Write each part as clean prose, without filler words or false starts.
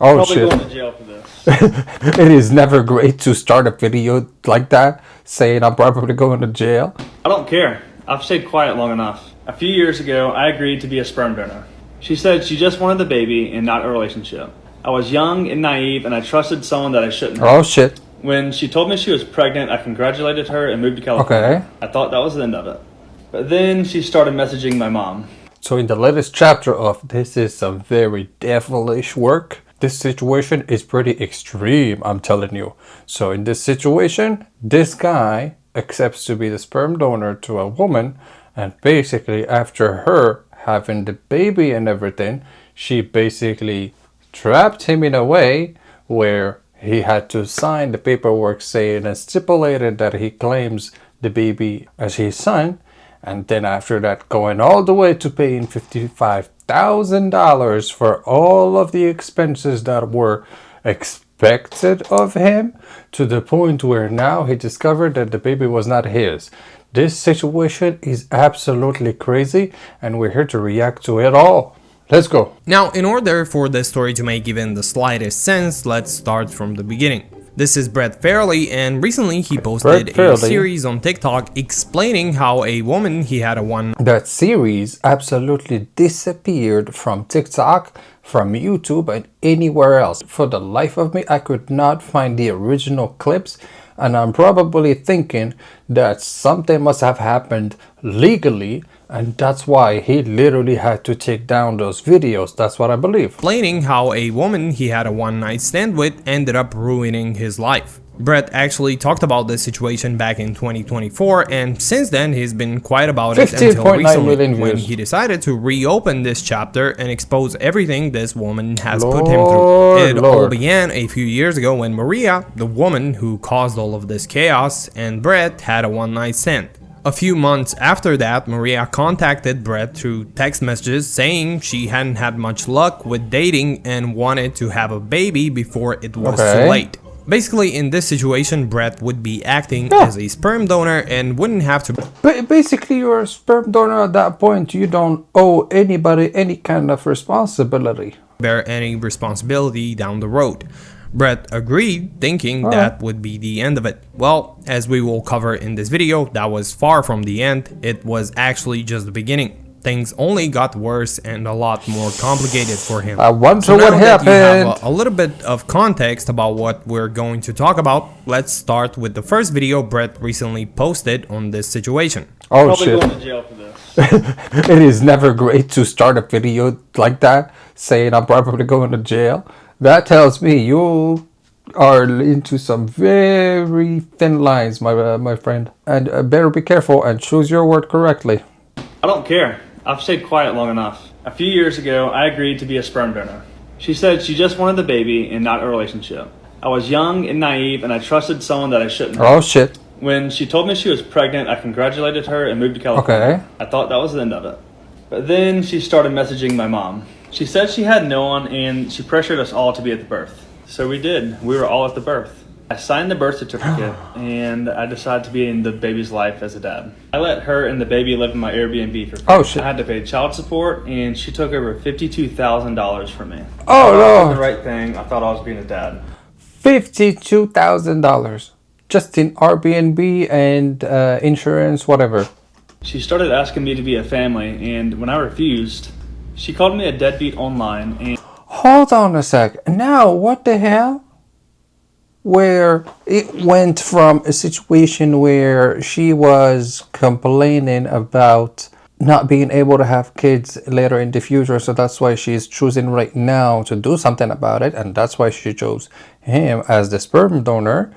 Oh Probably shit. going to jail for this. It is never great to start a video like that, saying I'm probably going to jail. I don't care. I've stayed quiet long enough. A few years ago, I agreed to be a sperm donor. She said she just wanted the baby and not a relationship. I was young and naive, and I trusted someone that I shouldn't have. Oh shit. When she told me she was pregnant, I congratulated her and moved to California. Okay. I thought that was the end of it. But then she started messaging my mom. So in the latest chapter of This Is Some Very Devilish Work, this situation is pretty extreme, I'm telling you. So in this situation, this guy accepts to be the sperm donor to a woman, and basically after her having the baby and everything, she basically trapped him in a way where he had to sign the paperwork saying and stipulated that he claims the baby as his son, and then after that going all the way to paying $55,000 for all of the expenses that were expected of him, to the point where now he discovered that the baby was not his. This situation is absolutely crazy, and we're here to react to it all. Let's go. Now, in order for this story to make even the slightest sense, let's start from the beginning. This is Brett Fairley, and recently he posted a series on TikTok explaining how a woman he had a one. That series absolutely disappeared from TikTok, from YouTube, and anywhere else. For the life of me, I could not find the original clips, and I'm probably thinking that something must have happened legally, and that's why he literally had to take down those videos. That's what I believe. Explaining how a woman he had a one-night stand with ended up ruining his life. Brett actually talked about this situation back in 2024, and since then he's been quiet about it until recently when he decided to reopen this chapter and expose everything this woman has put him through. It all began a few years ago when Maria, the woman who caused all of this chaos, and Brett had a one-night stand. A few months after that, Maria contacted Brett through text messages saying she hadn't had much luck with dating and wanted to have a baby before it was too late. Basically, in this situation, Brett would be acting as a sperm donor and wouldn't have to. But basically, you're a sperm donor at that point. You don't owe anybody any kind of responsibility. Bear any responsibility down the road. Brett agreed, thinking that would be the end of it. Well, as we will cover in this video, that was far from the end. It was actually just the beginning. Things only got worse and a lot more complicated for him. I wonder so what happened. That you have a little bit of context about what we're going to talk about, let's start with the first video Brett recently posted on this situation. Oh Probably shit. going to jail for this. It is never great to start a video like that, saying I'm probably going to jail. That tells me you are into some very thin lines, my friend. And better be careful and choose your word correctly. I don't care. I've stayed quiet long enough. A few years ago, I agreed to be a sperm donor. She said she just wanted the baby and not a relationship. I was young and naive, and I trusted someone that I shouldn't have. Oh shit. When she told me she was pregnant, I congratulated her and moved to California. Okay. I thought that was the end of it. But then she started messaging my mom. She said she had no one, and she pressured us all to be at the birth. So we did. We were all at the birth. I signed the birth certificate, and I decided to be in the baby's life as a dad. I let her and the baby live in my Airbnb for free. Oh shit. I had to pay child support, and she took over $52,000 from me. Oh I no. did the right thing. I thought I was being a dad. $52,000 just in Airbnb and insurance, whatever. She started asking me to be a family, and when I refused, she called me a deadbeat online. And hold on a sec. Now, what the hell? Where it went from a situation where she was complaining about not being able to have kids later in the future, so that's why she's choosing right now to do something about it, and that's why she chose him as the sperm donor,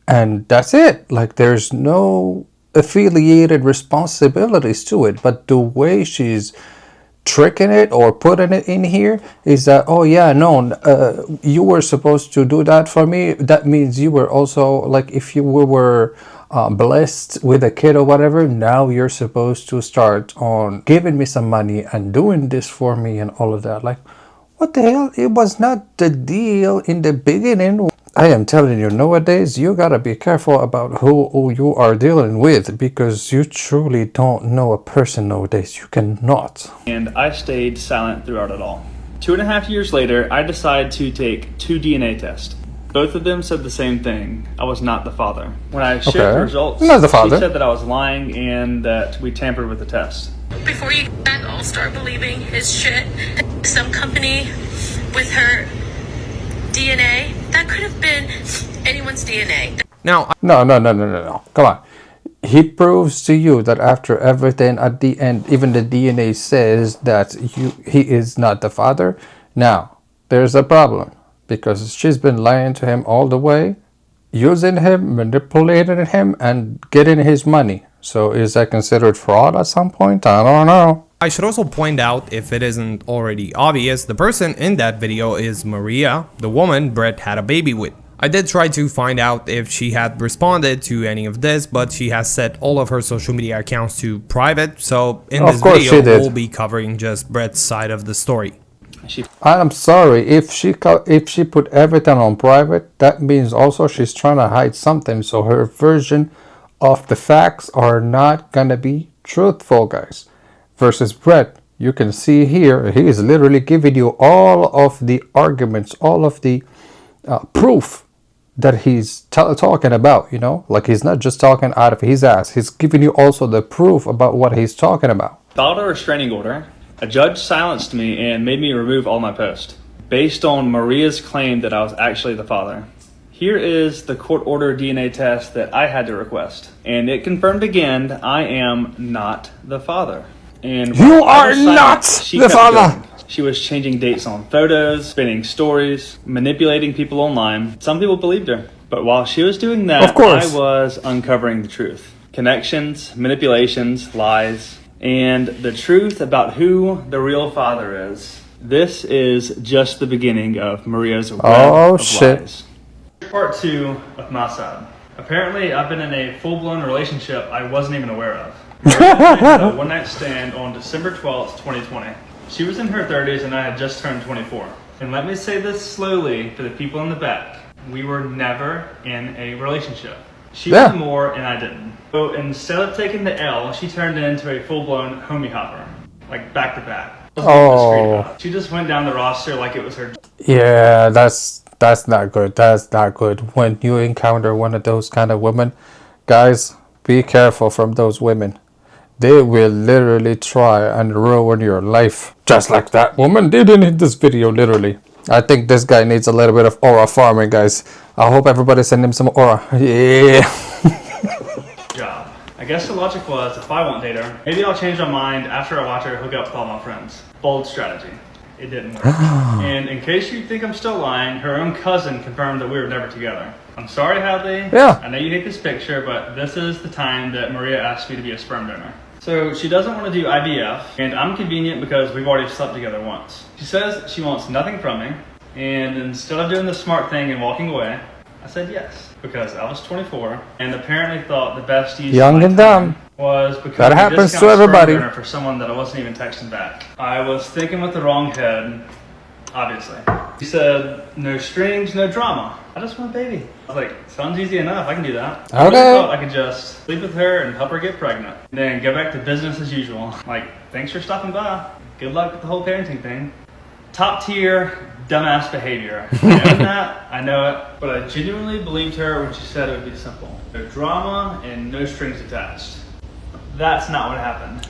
and that's it. Like, there's no affiliated responsibilities to it, but the way she's tricking it or putting it in here is that, oh yeah, no, you were supposed to do that for me. That means you were also, like, if you were blessed with a kid or whatever, now you're supposed to start on giving me some money and doing this for me and all of that. Like, what the hell? It was not the deal in the beginning. I am telling you, nowadays, you gotta be careful about who you are dealing with, because you truly don't know a person nowadays. You cannot. I stayed silent throughout it all. 2.5 years later, I decided to take 2 DNA tests. Both of them said the same thing. I was not the father. When I shared the results, Not the father. she said that I was lying and that we tampered with the test. Before you all start believing his shit, some company with her DNA, that could have been anyone's DNA. Now, No. Come on. He proves to you that after everything at the end, even the DNA says that he is not the father. Now, there's a problem because she's been lying to him all the way, using him, manipulating him, and getting his money. So is that considered fraud at some point? I don't know. I should also point out, if it isn't already obvious, the person in that video is Maria, the woman Brett had a baby with. I did try to find out if she had responded to any of this, but she has set all of her social media accounts to private, so in this video we'll be covering just Brett's side of the story. I'm sorry, if she put everything on private, that means also she's trying to hide something, so her version of the facts are not gonna be truthful, guys. Versus Brett, you can see here, he is literally giving you all of the arguments, all of the proof that he's talking about, you know? Like, he's not just talking out of his ass, he's giving you also the proof about what he's talking about. Filed a restraining order. A judge silenced me and made me remove all my posts based on Maria's claim that I was actually the father. Here is the court order DNA test that I had to request, and it confirmed again I am not the father. And you are not the father. Going. She was changing dates on photos, spinning stories, manipulating people online. Some people believed her, but while she was doing that, of course, I was uncovering the truth. Connections, manipulations, lies, and the truth about who the real father is. This is just the beginning of Maria's web of lies. Part 2 of my side. Apparently, I've been in a full-blown relationship I wasn't even aware of. A one-night stand on December 12th, 2020. She was in her 30s and I had just turned 24. And let me say this slowly for the people in the back. We were never in a relationship. She was more and I didn't. So instead of taking the L, she turned into a full-blown homie hopper. Like back to back. Oh. She just went down the roster like it was her. Yeah, that's not good. That's not good. When you encounter one of those kind of women, guys, be careful from those women. They will literally try and ruin your life. Just like that woman did in this video, literally. I think this guy needs a little bit of aura farming, guys. I hope everybody send him some aura. Yeah. Job. I guess the logic was, if I won't date her, maybe I'll change my mind after I watch her hook up with all my friends. Bold strategy. It didn't work. And in case you think I'm still lying, her own cousin confirmed that we were never together. I'm sorry, Hadley. Yeah. I know you hate this picture, but this is the time that Maria asked me to be a sperm donor. So she doesn't want to do IVF, and I'm convenient because we've already slept together once. She says she wants nothing from me, and instead of doing the smart thing and walking away, I said yes, because I was 24, and apparently thought the best use young and dumb was because that happens to everybody. For someone that I wasn't even texting back. I was thinking with the wrong head, obviously. She said, no strings, no drama. I just want a baby. I was like, sounds easy enough. I can do that. I really thought I could just sleep with her and help her get pregnant. And then go back to business as usual. Like, thanks for stopping by. Good luck with the whole parenting thing. Top tier, dumbass behavior. I know that, I know it. But I genuinely believed her when she said it would be simple. No drama and no strings attached. That's not what happened.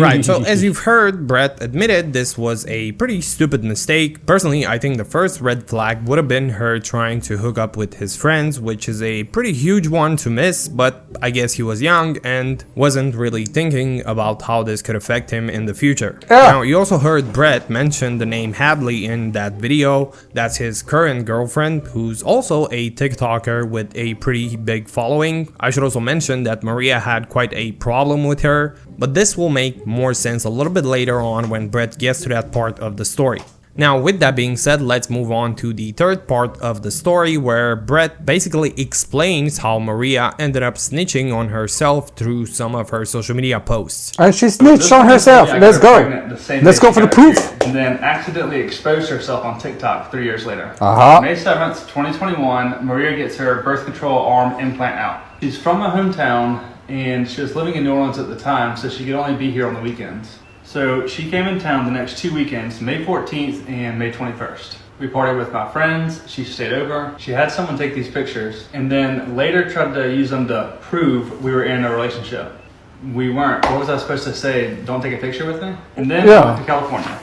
Right, so as you've heard, Brett admitted this was a pretty stupid mistake. Personally, I think the first red flag would have been her trying to hook up with his friends, which is a pretty huge one to miss, but I guess he was young and wasn't really thinking about how this could affect him in the future. Now, you also heard Brett mention the name Hadley in that video. That's his current girlfriend, who's also a TikToker with a pretty big following. I should also mention that Maria had quite a problem with her, but this will make more sense a little bit later on when Brett gets to that part of the story. Now, with that being said, let's move on to the third part of the story, where Brett basically explains how Maria ended up snitching on herself through some of her social media posts. And she snitched on herself. Let's go. Let's go for the proof. And then accidentally exposed herself on TikTok 3 years later. May 7th, 2021, Maria gets her birth control arm implant out. She's from my hometown, and she was living in New Orleans at the time, so she could only be here on the weekends. So So she came in town the next 2 weekends, May 14th and May 21st. We partied with my friends, she stayed over, she had someone take these pictures, and then later tried to use them to prove we were in a relationship. We weren't. What was I supposed to say? Don't take a picture with me? And then I went to California.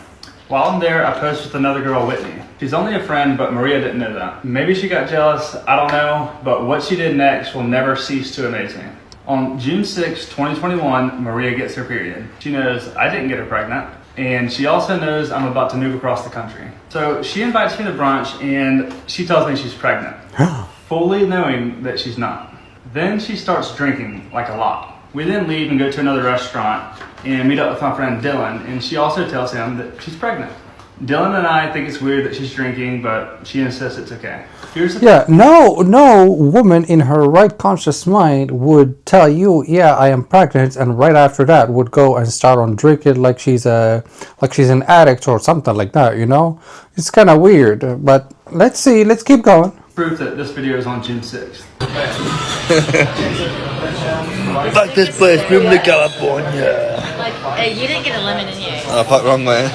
While I'm there, I posed with another girl, Whitney. She's only a friend, but Maria didn't know that. Maybe she got jealous, I don't know, but what she did next will never cease to amaze me. On June 6, 2021, Maria gets her period. She knows I didn't get her pregnant, and she also knows I'm about to move across the country. So she invites me to brunch, and she tells me she's pregnant, fully knowing that she's not. Then she starts drinking, like a lot. We then leave and go to another restaurant and meet up with my friend Dylan, and she also tells him that she's pregnant. Dylan and I think it's weird that she's drinking, but she insists it's okay. Here's the no woman in her right conscious mind would tell you, yeah, I am pregnant, and right after that would go and start on drinking like she's an addict or something like that, you know? It's kind of weird, but let's keep going. proof that this video is on June 6th. Fuck this place, move to California. Like, you didn't get a lemon in you. Oh, fuck, wrong way.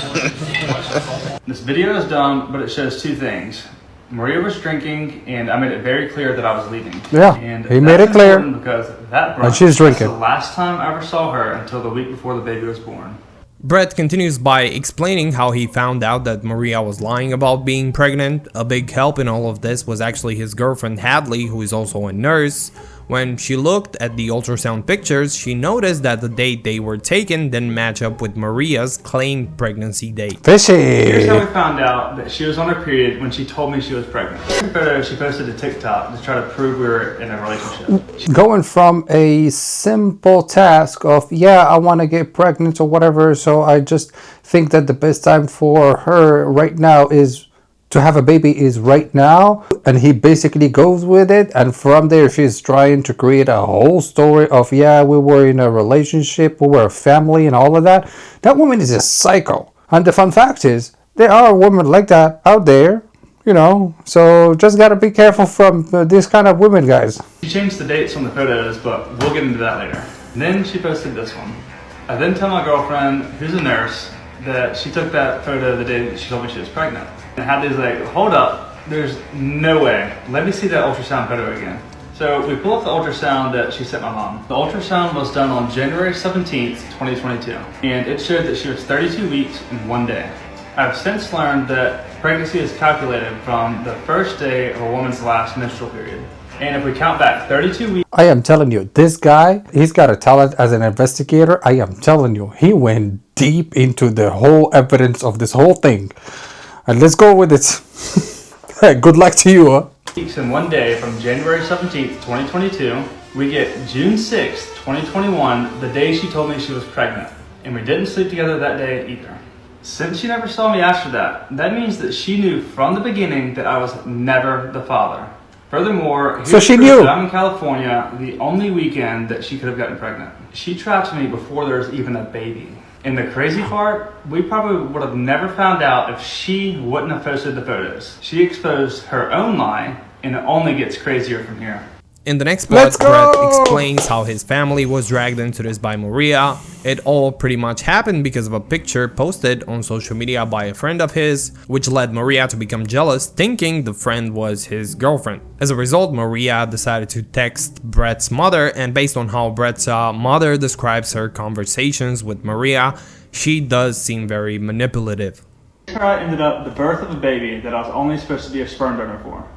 This video is dumb, but it shows two things. Maria was drinking, and I made it very clear that I was leaving. Yeah, and he made it clear. Because that brunch and she's drinking. was the last time I ever saw her until the week before the baby was born. Brett continues by explaining how he found out that Maria was lying about being pregnant. A big help in all of this was actually his girlfriend Hadley, who is also a nurse. When she looked at the ultrasound pictures, she noticed that the date they were taken didn't match up with Maria's claimed pregnancy date. Fishy! Here's how we found out that she was on her period when she told me she was pregnant. The photo she posted to TikTok to try to prove we were in a relationship. Going from a simple task of, yeah, I want to get pregnant or whatever, so I just think that the best time for her right now is to have a baby is right now, and he basically goes with it, and from there she's trying to create a whole story of, yeah, we were in a relationship, we were a family and all of that. That woman is a psycho. And the fun fact is, there are women like that out there, you know, so just gotta be careful from this kind of women, guys. She changed the dates on the photos, but we'll get into that later. And then she posted this one. I then tell my girlfriend, who's a nurse, that she took that photo the day that she told me she was pregnant. And Hadley's like, hold up, there's no way. Let me see that ultrasound photo again. So we pull up the ultrasound that she sent my mom. The ultrasound was done on January 17th, 2022. And it showed that she was 32 weeks in 1 day. I've since learned that pregnancy is calculated from the first day of a woman's last menstrual period. And if we count back 32 weeks... I am telling you, this guy, he's got a talent as an investigator. I am telling you, he went deep into the whole evidence of this whole thing. And let's go with it. Good luck to you, huh? Weeks in 1 day from January 17th, 2022, we get June 6th, 2021, the day she told me she was pregnant. And we didn't sleep together that day either. Since she never saw me after that, that means that she knew from the beginning that I was never the father. Furthermore, so she knew that I'm in California the only weekend that she could have gotten pregnant. She trapped me before there was even a baby. And the crazy part, we probably would have never found out if she wouldn't have posted the photos. She exposed her own lie, and it only gets crazier from here. In the next part, Brett explains how his family was dragged into this by Maria. It all pretty much happened because of a picture posted on social media by a friend of his, which led Maria to become jealous, thinking the friend was his girlfriend. As a result, Maria decided to text Brett's mother, and based on how Brett's mother describes her conversations with Maria, she does seem very manipulative. Here I ended up the birth of a baby that I was only supposed to be a sperm donor for.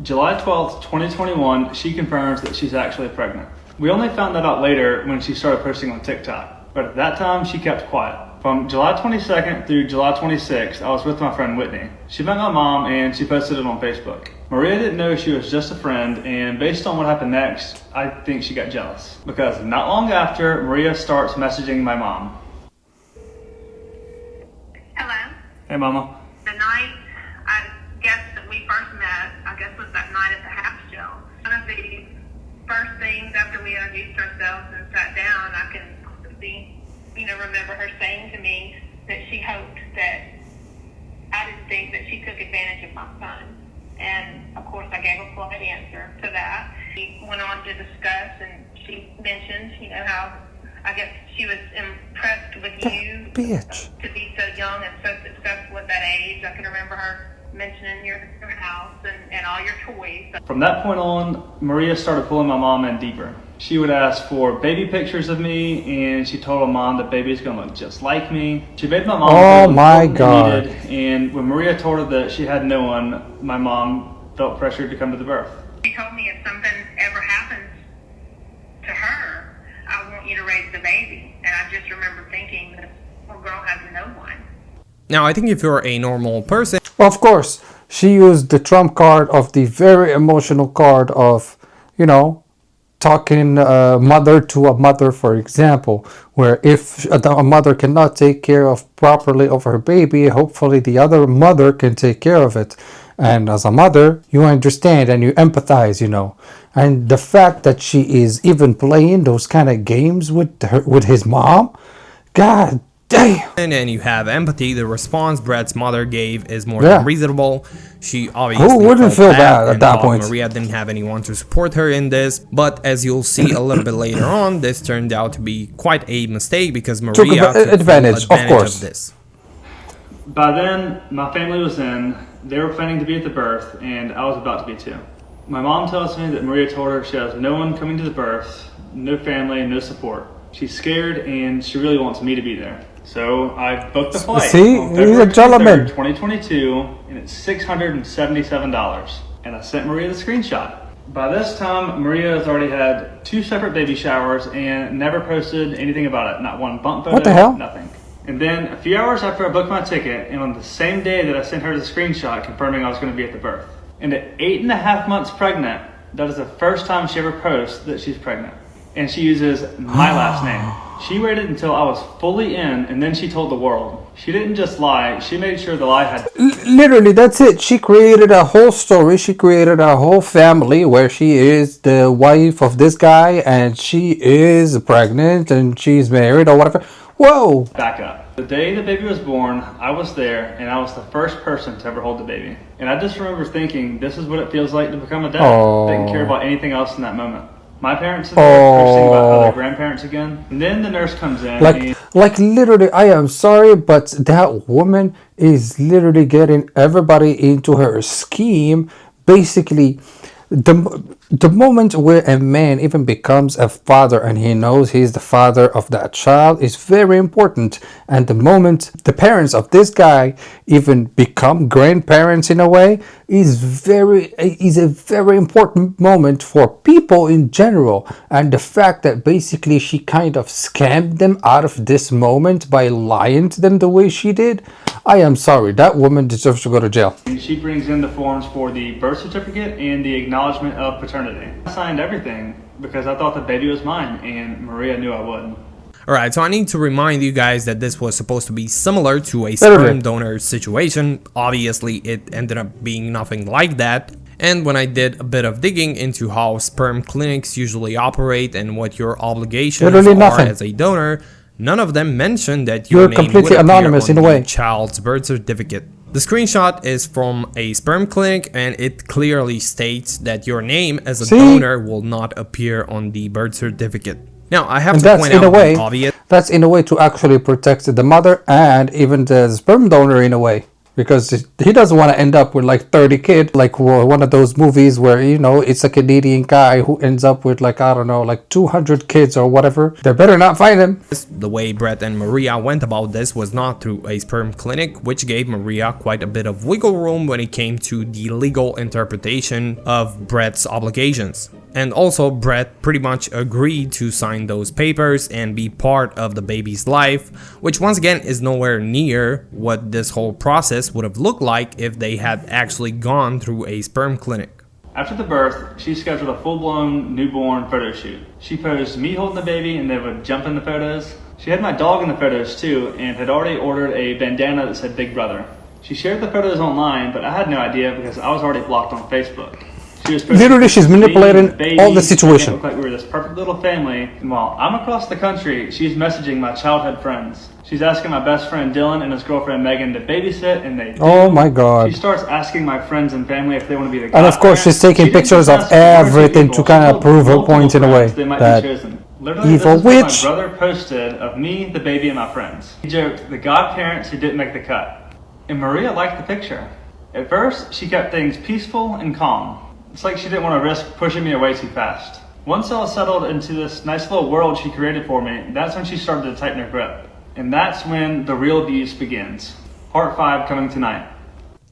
July 12th, 2021, she confirms that she's actually pregnant. We only found that out later when she started posting on TikTok, but at that time she kept quiet. From July 22nd through July 26th, I was with my friend Whitney. She met my mom and she posted it on Facebook. Maria didn't know she was just a friend, and based on what happened next, I think she got jealous. Because not long after, Maria starts messaging my mom. Hello. Hey mama. The night, I guess that we first met, I guess was that night at the half show. One of the first things after we introduced ourselves and sat down, I can remember her saying to me that she hoped that I didn't think that she took advantage of my son. And of course I gave a polite answer to that. We went on to discuss, and she mentioned, how I guess she was impressed with you Bitch. to be so young and so successful at that age. I can remember her mentioning your house and all your toys. From that point on, Maria started pulling my mom in deeper. She would ask for baby pictures of me, and she told my mom that baby's gonna look just like me. She made my mom Oh feel my important God. and needed, and when Maria told her that she had no one, my mom felt pressured to come to the birth. She told me if something ever happens to her, I want you to raise the baby. And I just remember thinking, this poor girl has no one. Now, I think if you're a normal person, Of course, she used the trump card of the very emotional card of, you know, talking mother to a mother, for example, where if a mother cannot take care of properly of her baby, hopefully the other mother can take care of it. And as a mother, you understand and you empathize, you know. And the fact that she is even playing those kind of games with her, with his mom, God damn. and you have empathy, the response Brett's mother gave is more Yeah. than reasonable. She obviously wouldn't feel bad at and that thought point? Maria didn't have anyone to support her in this, but as you'll see a little bit later on, this turned out to be quite a mistake because Maria took full advantage, of course. of this. By then, my family was in. They were planning to be at the birth, and I was about to be too. My mom tells me that Maria told her she has no one coming to the birth, no family, no support. She's scared, and she really wants me to be there. So I booked the flight. See? on He's a February gentleman. 23rd, 2022, and it's $677. And I sent Maria the screenshot. By this time, Maria has already had 2 separate baby showers and never posted anything about it. Not one bump photo, What the hell? nothing. And then a few hours after I booked my ticket, and on the same day that I sent her the screenshot confirming I was going to be at the birth. And at 8.5 months pregnant, that is the first time she ever posts that she's pregnant. And she uses my last name. She waited until I was fully in, and then she told the world. She didn't just lie, she made sure the lie had Literally, that's it. She created a whole story. She created a whole family where she is the wife of this guy and she is pregnant and she's married or whatever. Whoa! back up. The day the baby was born, I was there, and I was the first person to ever hold the baby. And I just remember thinking, this is what it feels like to become a dad. Didn't care about anything else in that moment. My parents are there cursing about how their grandparents again. And then the nurse comes in. and Like literally, I am sorry, but that woman is literally getting everybody into her scheme. Basically, the moment where a man even becomes a father and he knows he's the father of that child is very important. And the moment the parents of this guy even become grandparents in a way is a very important moment for people in general. And the fact that basically she kind of scammed them out of this moment by lying to them the way she did, I am sorry, that woman deserves to go to jail. she brings in the forms for the birth certificate and the acknowledgement of paternity. I signed everything because I thought the baby was mine, and Maria knew I would. Alright, so I need to remind you guys that this was supposed to be similar to a sperm donor situation. Obviously, it ended up being nothing like that. And when I did a bit of digging into how sperm clinics usually operate and what your obligations are as a donor, none of them mention that your name completely would anonymous appear in on a way. the child's birth certificate. The screenshot is from a sperm clinic and it clearly states that your name as a donor will not appear on the birth certificate. Now, I have to point out the obvious. That's in a way to actually protect the mother and even the sperm donor in a way. Because he doesn't want to end up with like 30 kids, like one of those movies where, you know, it's a Canadian guy who ends up with like, I don't know, like 200 kids or whatever. They better not find him. The way Brett and Maria went about this was not through a sperm clinic, which gave Maria quite a bit of wiggle room when it came to the legal interpretation of Brett's obligations. And also, Brett pretty much agreed to sign those papers and be part of the baby's life, which once again is nowhere near what this whole process would have looked like if they had actually gone through a sperm clinic. After the birth, she scheduled a full-blown newborn photo shoot. She posed me holding the baby and they would jump in the photos. She had my dog in the photos too and had already ordered a bandana that said Big Brother. She shared the photos online, but I had no idea because I was already blocked on Facebook. Literally, she's manipulating all the situation. It looked like we were this perfect little family, and while I'm across the country, she's messaging my childhood friends. She's asking my best friend Dylan and his girlfriend Megan to babysit, and they do. Oh my god. She starts asking my friends and family if they want to be the And of course, she's taking pictures of everything to kind of prove her point in a way. They might that be chosen. Literally, Evil this is witch. what my brother posted of me, the baby, and my friends. He joked, the godparents who didn't make the cut. And Maria liked the picture. At first, she kept things peaceful and calm. It's like she didn't want to risk pushing me away too fast. Once I was settled into this nice little world she created for me, that's when she started to tighten her grip. And that's when the real abuse begins. Part 5 coming tonight.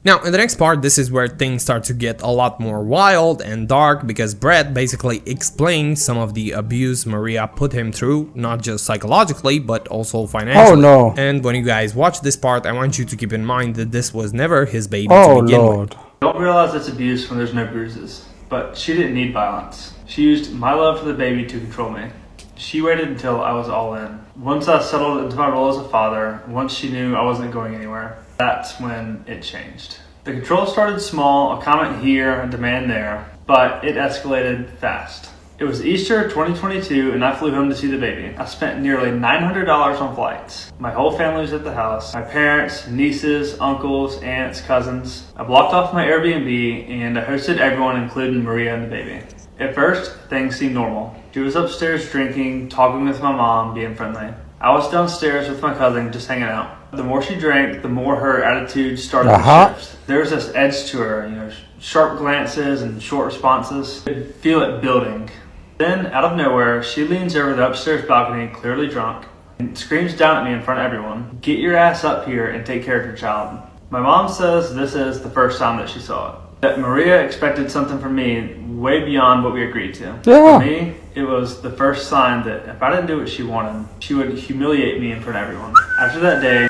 Now, in the next part, this is where things start to get a lot more wild and dark because Brett basically explains some of the abuse Maria put him through, not just psychologically, but also financially. Oh no. And when you guys watch this part, I want you to keep in mind that this was never his baby Oh to begin Lord. with. Don't realize it's abuse when there's no bruises. But she didn't need violence. She used my love for the baby to control me. She waited until I was all in. Once I settled into my role as a father, once she knew I wasn't going anywhere, that's when it changed. The control started small, a comment here, a demand there, but it escalated fast. It was Easter 2022 and I flew home to see the baby. I spent nearly $900 on flights. My whole family was at the house. My parents, nieces, uncles, aunts, cousins. I blocked off my Airbnb and I hosted everyone including Maria and the baby. At first, things seemed normal. She was upstairs drinking, talking with my mom, being friendly. I was downstairs with my cousin just hanging out. The more she drank, the more her attitude started to shift. There was this edge to her, sharp glances and short responses. You could feel it building. Then, out of nowhere, she leans over the upstairs balcony, clearly drunk, and screams down at me in front of everyone, "Get your ass up here and take care of your child." My mom says this is the first time that she saw it. That Maria expected something from me way beyond what we agreed to. Yeah. For me, it was the first sign that if I didn't do what she wanted, she would humiliate me in front of everyone. After that day,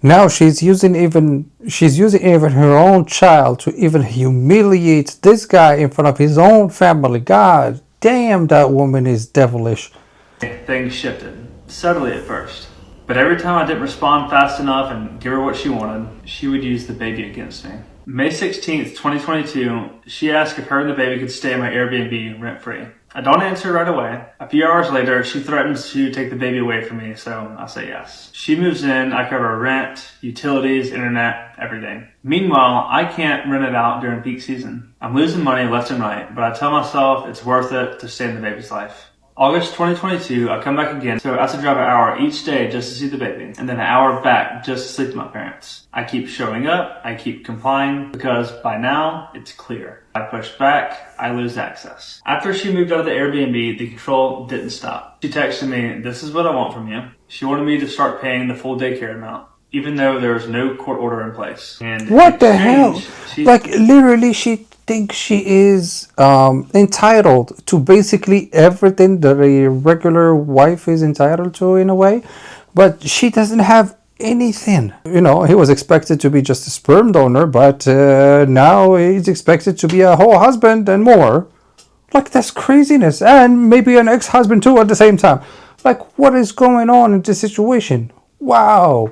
Now she's using even her own child to even humiliate this guy in front of his own family. God damn, that woman is devilish. things shifted, subtly at first. But every time I didn't respond fast enough and give her what she wanted, she would use the baby against me. May 16th, 2022, she asked if her and the baby could stay in my Airbnb rent-free. I don't answer right away. A few hours later, she threatens to take the baby away from me, so I say yes. She moves in, I cover rent, utilities, internet, everything. Meanwhile, I can't rent it out during peak season. I'm losing money left and right, but I tell myself it's worth it to stay in the baby's life. August 2022, I come back again, so I have to drive an hour each day just to see the baby, and then an hour back just to sleep with my parents. I keep showing up, I keep complying, because by now, it's clear. I push back, I lose access. After she moved out of the Airbnb, the control didn't stop. She texted me, "This is what I want from you." She wanted me to start paying the full daycare amount, even though there was no court order in place. And what the hell? Like, literally, she thinks she is entitled to basically everything that a regular wife is entitled to in a way, but she doesn't have anything. He was expected to be just a sperm donor, but now he's expected to be a whole husband and more. Like, that's craziness. And maybe an ex-husband too at the same time. Like, what is going on in this situation? Wow.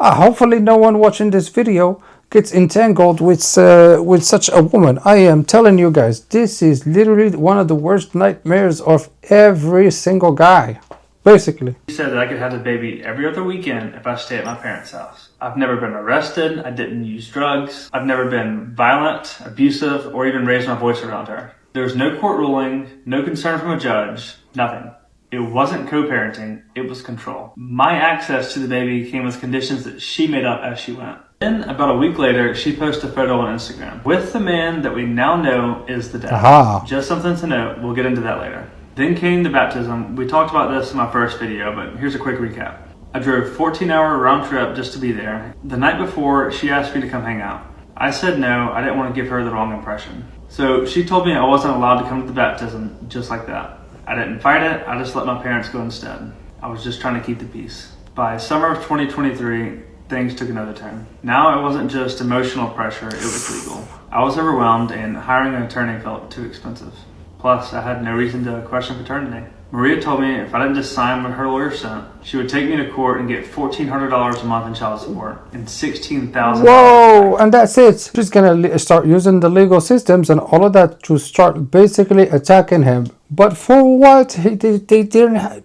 Hopefully no one watching this video gets entangled with such a woman. I am telling you guys, this is literally one of the worst nightmares of every single guy, basically. She said that I could have the baby every other weekend if I stay at my parents' house. I've never been arrested, I didn't use drugs, I've never been violent, abusive, or even raised my voice around her. There was no court ruling, no concern from a judge, nothing. It wasn't co-parenting, it was control. My access to the baby came with conditions that she made up as she went. Then, about a week later, she posted a photo on Instagram with the man that we now know is the dad. Aha. Just something to note, we'll get into that later. Then came the baptism. We talked about this in my first video, but here's a quick recap. I drove 14-hour round trip just to be there. The night before, she asked me to come hang out. I said no, I didn't want to give her the wrong impression. So she told me I wasn't allowed to come to the baptism, just like that. I didn't fight it, I just let my parents go instead. I was just trying to keep the peace. By summer of 2023, things took another turn. Now it wasn't just emotional pressure, it was legal. I was overwhelmed and hiring an attorney felt too expensive. Plus, I had no reason to question paternity. Maria told me if I didn't just sign what her lawyer sent, she would take me to court and get $1,400 a month in child support and $16,000. Whoa, and that's it. She's gonna start using the legal systems and all of that to start basically attacking him. But for what? They didn't.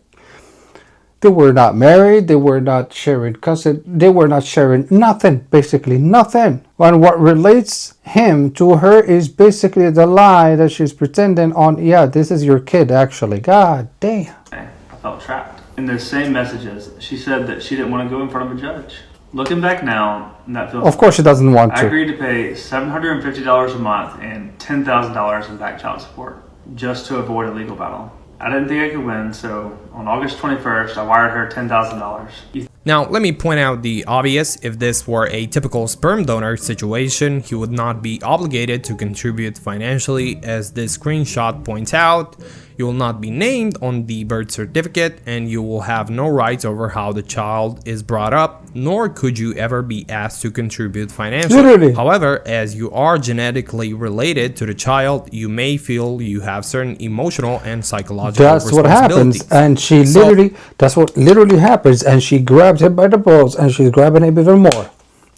They were not married. They were not sharing custody. They were not sharing nothing, basically nothing. And what relates him to her is basically the lie that she's pretending on, yeah, this is your kid, actually. God damn. I felt trapped. In those same messages, she said that she didn't want to go in front of a judge. Looking back now, that feels... Of course she doesn't want I to. agreed to pay $750 a month and $10,000 in back child support just to avoid a legal battle. I didn't think I could win, so on August 21st, I wired her $10,000. Now, let me point out the obvious. If this were a typical sperm donor situation, he would not be obligated to contribute financially. As this screenshot points out, you will not be named on the birth certificate, and you will have no rights over how the child is brought up, nor could you ever be asked to contribute financially. Literally. However, as you are genetically related to the child, you may feel you have certain emotional and psychological That's what happens. And she literally, that's what literally happens. And she grabs him by the balls and she's grabbing him even more.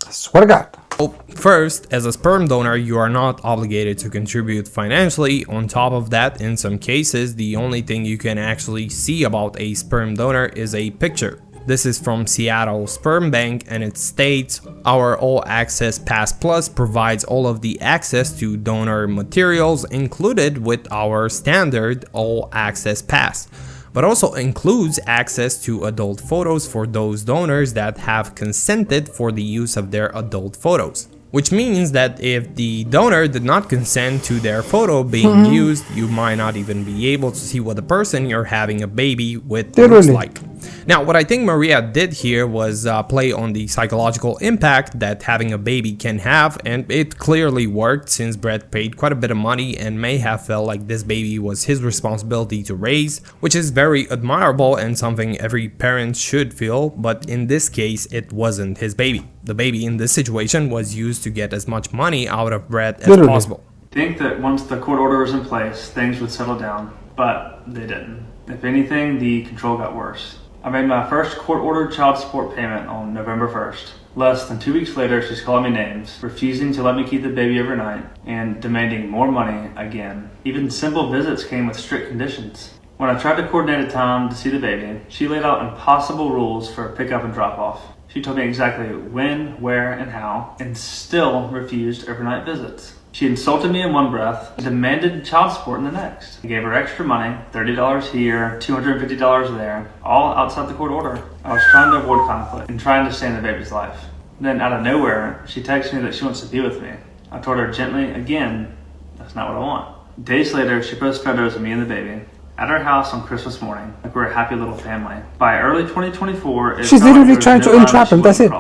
I swear to God. First, as a sperm donor, you are not obligated to contribute financially. On top of that, in some cases, the only thing you can actually see about a sperm donor is a picture. This is from Seattle Sperm Bank, and it states, our All Access Pass Plus provides all of the access to donor materials included with our standard All Access Pass, but also includes access to adult photos for those donors that have consented for the use of their adult photos. Which means that if the donor did not consent to their photo being used, you might not even be able to see what the person you're having a baby with looks like. Now, what I think Maria did here was play on the psychological impact that having a baby can have, and it clearly worked since Brett paid quite a bit of money and may have felt like this baby was his responsibility to raise, which is very admirable and something every parent should feel, but in this case, it wasn't his baby. The baby in this situation was used to get as much money out of Brett as possible. I think that once the court order was in place, things would settle down, but they didn't. If anything, the control got worse. I made my first court-ordered child support payment on November 1st. Less than 2 weeks later, she's calling me names, refusing to let me keep the baby overnight, and demanding more money again. Even simple visits came with strict conditions. When I tried to coordinate a time to see the baby, she laid out impossible rules for pickup and drop-off. She told me exactly when, where, and how, and still refused overnight visits. She insulted me in one breath and demanded child support in the next. I gave her extra money, $30 here, $250 there, all outside the court order. I was trying to avoid conflict and trying to stay in the baby's life. Then out of nowhere, she texted me that she wants to be with me. I told her gently, again, that's not what I want. Days later, she posts photos of me and the baby at our house on Christmas morning, like we're a happy little family. By early 2024, she's literally trying to entrap him, that's it.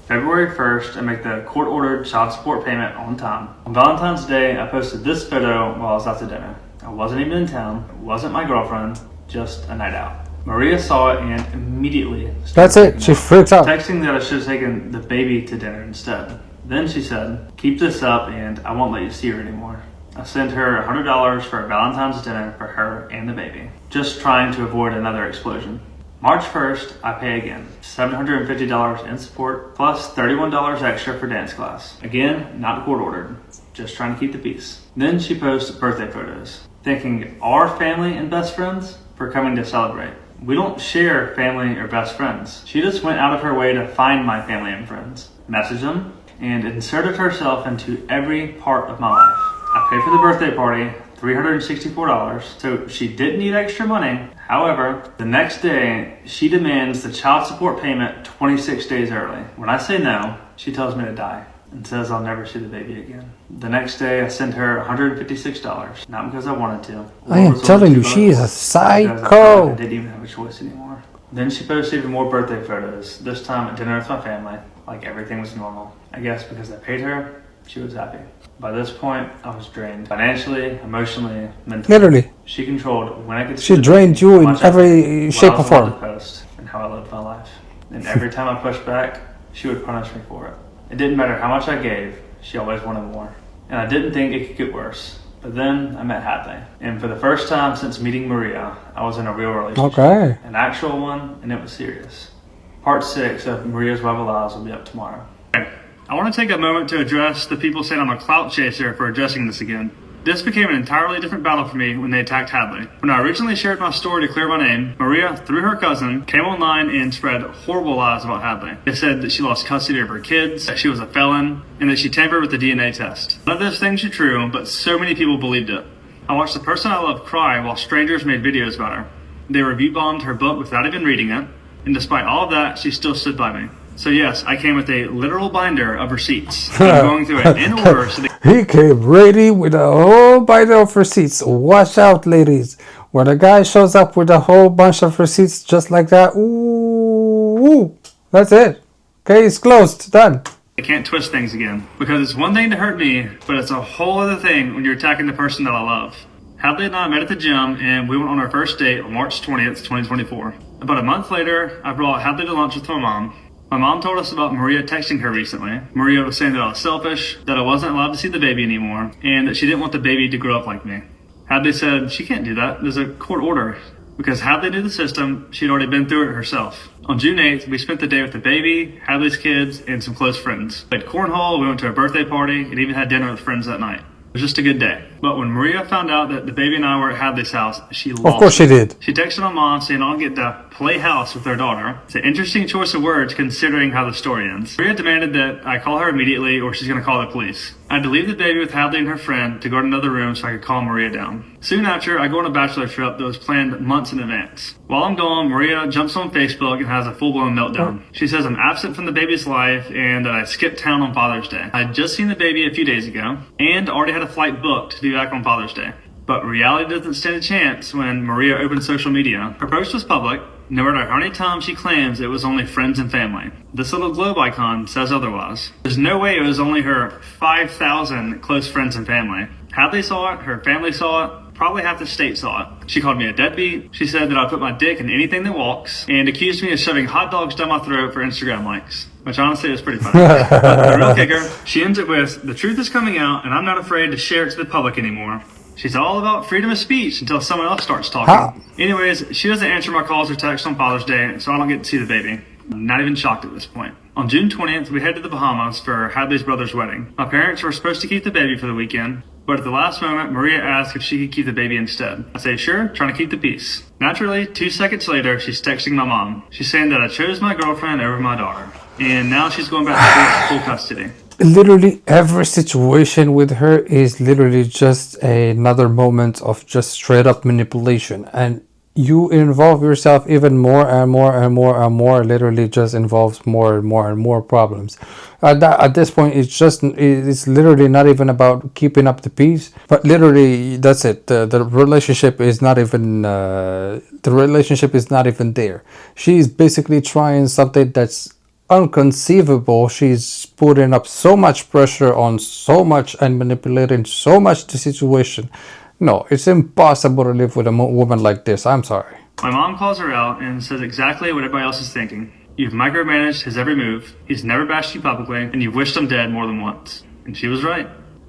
February 1st, I make the court-ordered child support payment on time. On Valentine's Day, I posted this photo while I was out to dinner. I wasn't even in town, it wasn't my girlfriend, just a night out. Maria saw it and immediately that's it, she freaks out. Texting that I should have taken the baby to dinner instead. Then she said, keep this up and I won't let you see her anymore. I sent her $100 for a Valentine's dinner for her and the baby, just trying to avoid another explosion. March 1st, I pay again, $750 in support, plus $31 extra for dance class. Again, not court ordered, just trying to keep the peace. Then she posts birthday photos, thanking our family and best friends for coming to celebrate. We don't share family or best friends. She just went out of her way to find my family and friends, message them, and inserted herself into every part of my life. I paid for the birthday party, $364, so she didn't need extra money. However, the next day, she demands the child support payment 26 days early. When I say no, she tells me to die and says I'll never see the baby again. The next day, I sent her $156, not because I wanted to. I am telling you, she is a psycho. I didn't even have a choice anymore. Then she posted even more birthday photos, this time at dinner with my family, like everything was normal. I guess because I paid her, she was happy. By this point, I was drained. Financially, emotionally, mentally. Literally. She controlled when I could see she drained you in every shape or form. Post and how I lived my life. And every time I pushed back, she would punish me for it. It didn't matter how much I gave, she always wanted more. And I didn't think it could get worse. But then I met Hadley. And for the first time since meeting Maria, I was in a real relationship. Okay. An actual one, and it was serious. Part 6 of Maria's Web of Lies will be up tomorrow. I want to take a moment to address the people saying I'm a clout chaser for addressing this again. This became an entirely different battle for me when they attacked Hadley. When I originally shared my story to clear my name, Maria, through her cousin, came online and spread horrible lies about Hadley. They said that she lost custody of her kids, that she was a felon, and that she tampered with the DNA test. None of those things are true, but so many people believed it. I watched the person I love cry while strangers made videos about her. They review bombed her book without even reading it, and despite all of that, she still stood by me. So yes, I came with a literal binder of receipts. I'm going through it in order so He came ready with a whole binder of receipts. Watch out, ladies. When a guy shows up with a whole bunch of receipts just like that, ooh, that's it. Case closed, done. I can't twist things again. Because it's one thing to hurt me, but it's a whole other thing when you're attacking the person that I love. Hadley and I met at the gym, and we went on our first date on March 20th, 2024. About a month later, I brought Hadley to lunch with my mom. My mom told us about Maria texting her recently. Maria was saying that I was selfish, that I wasn't allowed to see the baby anymore, and that she didn't want the baby to grow up like me. Hadley said she can't do that. There's a court order. Because Hadley knew the system, she'd already been through it herself. On June 8th, we spent the day with the baby, Hadley's kids, and some close friends. We played cornhole, we went to a birthday party, and even had dinner with friends that night. It was just a good day. But when Maria found out that the baby and I were at Hadley's house, she lost it. Of course she did. She texted my mom saying I'll get to play house with their daughter. It's an interesting choice of words considering how the story ends. Maria demanded that I call her immediately or she's going to call the police. I had to leave the baby with Hadley and her friend to go to another room so I could calm Maria down. Soon after, I go on a bachelor trip that was planned months in advance. While I'm gone, Maria jumps on Facebook and has a full-blown meltdown. She says I'm absent from the baby's life and that I skipped town on Father's Day. I had just seen the baby a few days ago and already had a flight booked to be back on Father's Day. But reality doesn't stand a chance when Maria opened social media. Her post was public, no matter how many times she claims it was only friends and family. This little globe icon says otherwise. There's no way it was only her 5,000 close friends and family. Hadley saw it, her family saw it, probably half the state saw it. She called me a deadbeat. She said that I put my dick in anything that walks and accused me of shoving hot dogs down my throat for Instagram likes. Which honestly is pretty funny. But the real kicker, she ends it with, the truth is coming out and I'm not afraid to share it to the public anymore. She's all about freedom of speech until someone else starts talking. Anyways, she doesn't answer my calls or texts on Father's Day, so I don't get to see the baby. I'm not even shocked at this point. On June 20th, we head to the Bahamas for Hadley's brother's wedding. My parents were supposed to keep the baby for the weekend, but at the last moment, Maria asked if she could keep the baby instead. I say, sure, trying to keep the peace. Naturally, 2 seconds later, she's texting my mom. She's saying that I chose my girlfriend over my daughter, and now she's going back to full custody. Literally every situation with her is literally just another moment of just straight up manipulation, and you involve yourself even more and more and more and more. Literally just involves more and more and more problems. At this point, it's literally not even about keeping up the peace, but literally that's it. The relationship is not even there. She's basically trying something that's unconceivable. She's putting up so much pressure on so much and manipulating so much the situation. No, it's impossible to live with a woman like this. I'm sorry. My mom calls her out and says exactly what everybody else is thinking. You've micromanaged his every move, he's never bashed you publicly, and you've wished him dead more than once. And she was right.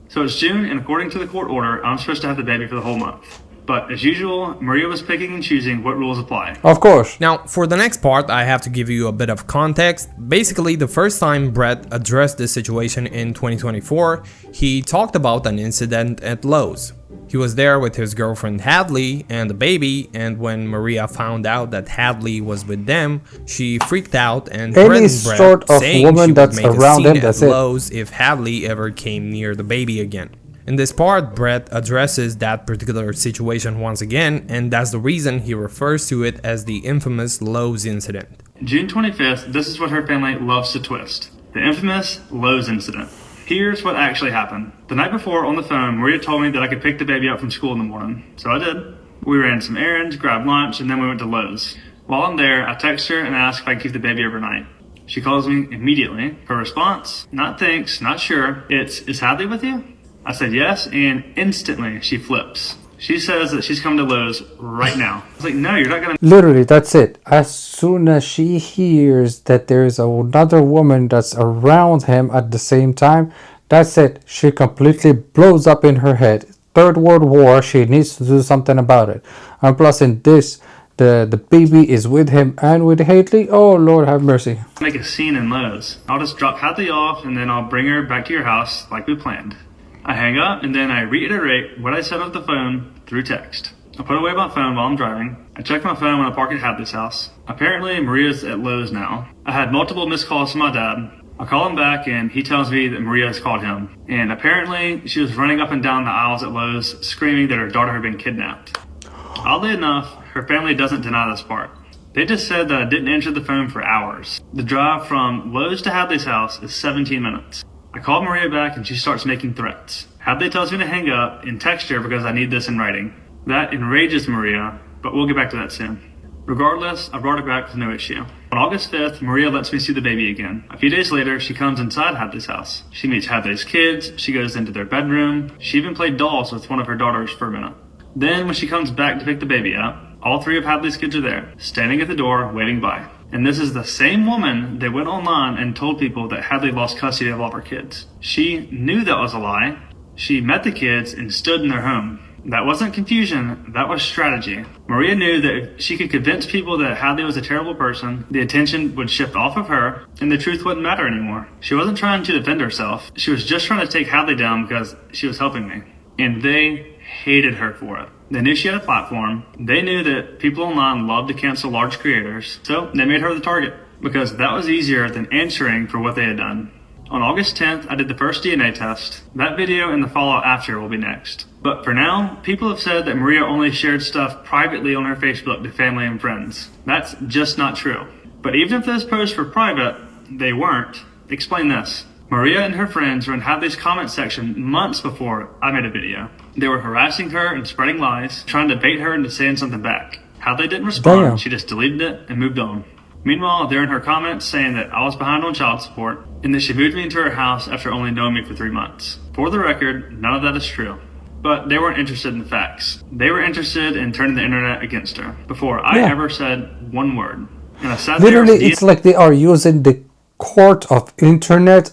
So it's June, and according to the court order, I'm supposed to have the baby for the whole month. But as usual, Maria was picking and choosing what rules apply. Of course. Now, for the next part, I have to give you a bit of context. Basically, the first time Brett addressed this situation in 2024, he talked about an incident at Lowe's. He was there with his girlfriend Hadley and the baby, and when Maria found out that Hadley was with them, she freaked out and threatened Brett, saying she would make a scene at Lowe's if Hadley ever came near the baby again. In this part, Brett addresses that particular situation once again, and that's the reason he refers to it as the infamous Lowe's incident. June 25th, this is what her family loves to twist. The infamous Lowe's incident. Here's what actually happened. The night before, on the phone, Maria told me that I could pick the baby up from school in the morning. So I did. We ran some errands, grabbed lunch, and then we went to Lowe's. While I'm there, I text her and ask if I can keep the baby overnight. She calls me immediately. Her response, not thanks, not sure. Is Hadley with you? I said yes, and instantly she flips. She says that she's coming to Lowe's right now. I was like, no, you're not gonna... Literally, that's it. As soon as she hears that there's another woman that's around him at the same time, that's it. She completely blows up in her head. Third World War, she needs to do something about it. And plus in this, the baby is with him and with Hadley. Oh, Lord have mercy. Make a scene in Lowe's. I'll just drop Hadley off and then I'll bring her back to your house like we planned. I hang up and then I reiterate what I said on the phone through text. I put away my phone while I'm driving. I check my phone when I park at Hadley's house. Apparently, Maria's at Lowe's now. I had multiple missed calls from my dad. I call him back and he tells me that Maria has called him. And apparently, she was running up and down the aisles at Lowe's screaming that her daughter had been kidnapped. Oddly enough, her family doesn't deny this part. They just said that I didn't answer the phone for hours. The drive from Lowe's to Hadley's house is 17 minutes. I called Maria back and she starts making threats. Hadley tells me to hang up and text her because I need this in writing. That enrages Maria, but we'll get back to that soon. Regardless, I brought her back with no issue. On August 5th, Maria lets me see the baby again. A few days later, she comes inside Hadley's house. She meets Hadley's kids, she goes into their bedroom, she even played dolls with one of her daughters for a minute. Then, when she comes back to pick the baby up, all three of Hadley's kids are there, standing at the door, waiting by. And this is the same woman that went online and told people that Hadley lost custody of all of her kids. She knew that was a lie. She met the kids and stood in their home. That wasn't confusion, that was strategy. Maria knew that if she could convince people that Hadley was a terrible person, the attention would shift off of her, and the truth wouldn't matter anymore. She wasn't trying to defend herself. She was just trying to take Hadley down because she was helping me. And they hated her for it. They knew she had a platform. They knew that people online loved to cancel large creators, so they made her the target, because that was easier than answering for what they had done. On August 10th, I did the first DNA test. That video and the fallout after will be next. But for now, people have said that Maria only shared stuff privately on her Facebook to family and friends. That's just not true. But even if those posts were private, they weren't. Explain this. Maria and her friends were in Hadley's comment section months before I made a video. They were harassing her and spreading lies, trying to bait her into saying something back. Hadley didn't respond. Damn. She just deleted it and moved on. Meanwhile, they're in her comments saying that I was behind on child support and that she moved me into her house after only knowing me for 3 months. For the record, none of that is true. But they weren't interested in the facts. They were interested in turning the internet against her before I ever said one word. And I sat Literally, there. it's like they are using the court of internet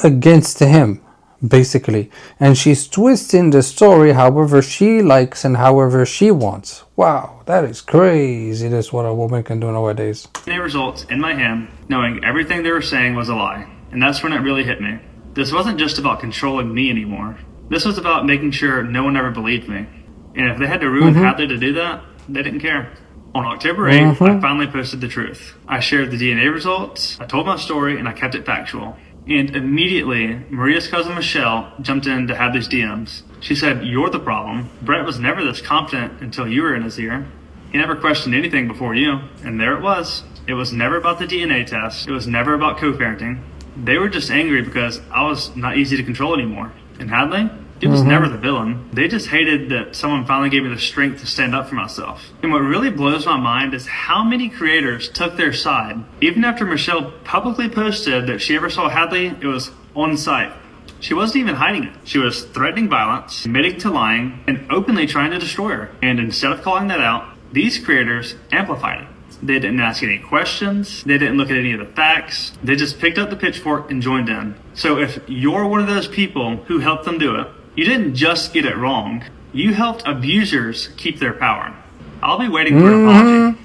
against him, basically. And she's twisting the story however she likes and however she wants. Wow, that is crazy. That's what a woman can do nowadays. DNA results in my hand, knowing everything they were saying was a lie. And that's when it really hit me. This wasn't just about controlling me anymore. This was about making sure no one ever believed me. And if they had to ruin Hadley to do that, they didn't care. On October 8th, I finally posted the truth. I shared the DNA results, I told my story, and I kept it factual. And immediately, Maria's cousin Michelle jumped into Hadley's DMs. She said, "You're the problem. Brett was never this confident until you were in his ear. He never questioned anything before you." And there it was. It was never about the DNA test. It was never about co-parenting. They were just angry because I was not easy to control anymore. And Hadley? He was never the villain. They just hated that someone finally gave me the strength to stand up for myself. And what really blows my mind is how many creators took their side. Even after Michelle publicly posted that she ever saw Hadley, it was on site. She wasn't even hiding it. She was threatening violence, admitting to lying, and openly trying to destroy her. And instead of calling that out, these creators amplified it. They didn't ask any questions. They didn't look at any of the facts. They just picked up the pitchfork and joined in. So if you're one of those people who helped them do it, you didn't just get it wrong. You helped abusers keep their power. I'll be waiting for an apology.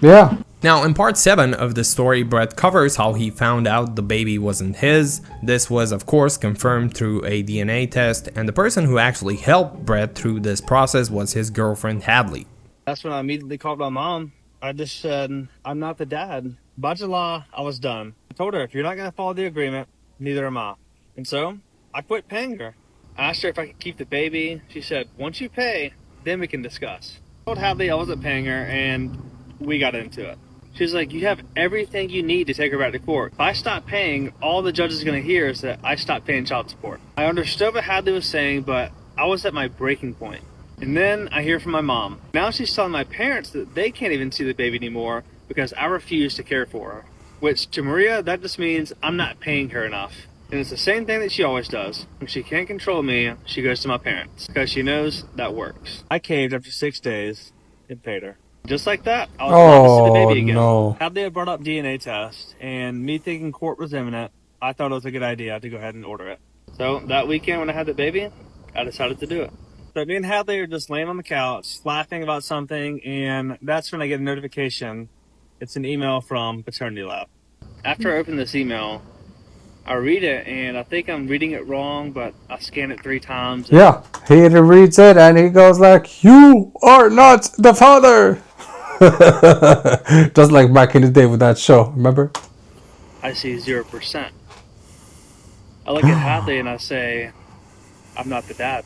Yeah. Now, in part 7 of the story, Brett covers how he found out the baby wasn't his. This was, of course, confirmed through a DNA test, and the person who actually helped Brett through this process was his girlfriend, Hadley. That's when I immediately called my mom. I just said, "I'm not the dad." By July, I was done. I told her, if you're not going to follow the agreement, neither am I. And so, I quit paying her. I asked her if I could keep the baby. She said, "Once you pay, then we can discuss." I told Hadley I wasn't paying her, and we got into it. She's like, "You have everything you need to take her back to court. If I stop paying, all the judge is going to hear is that I stopped paying child support." I understood what Hadley was saying, but I was at my breaking point. And then I hear from my mom. Now she's telling my parents that they can't even see the baby anymore because I refuse to care for her. Which, to Maria, that just means I'm not paying her enough. And it's the same thing that she always does. When she can't control me, she goes to my parents. Because she knows that works. I caved after 6 days and paid her. Just like that, I was allowed to see the baby again. No. Hadley had brought up DNA test, and me thinking court was imminent, I thought it was a good idea to go ahead and order it. So that weekend when I had the baby, I decided to do it. So me and Hadley are just laying on the couch, laughing about something, and that's when I get a notification. It's an email from Paternity Lab. After I opened this email, I read it, and I think I'm reading it wrong, but I scan it 3 times. Yeah, he reads it and he goes like, "You are not the father." Just like back in the day with that show, remember? I see 0%. I look at Hadley and I say, I'm not the dad.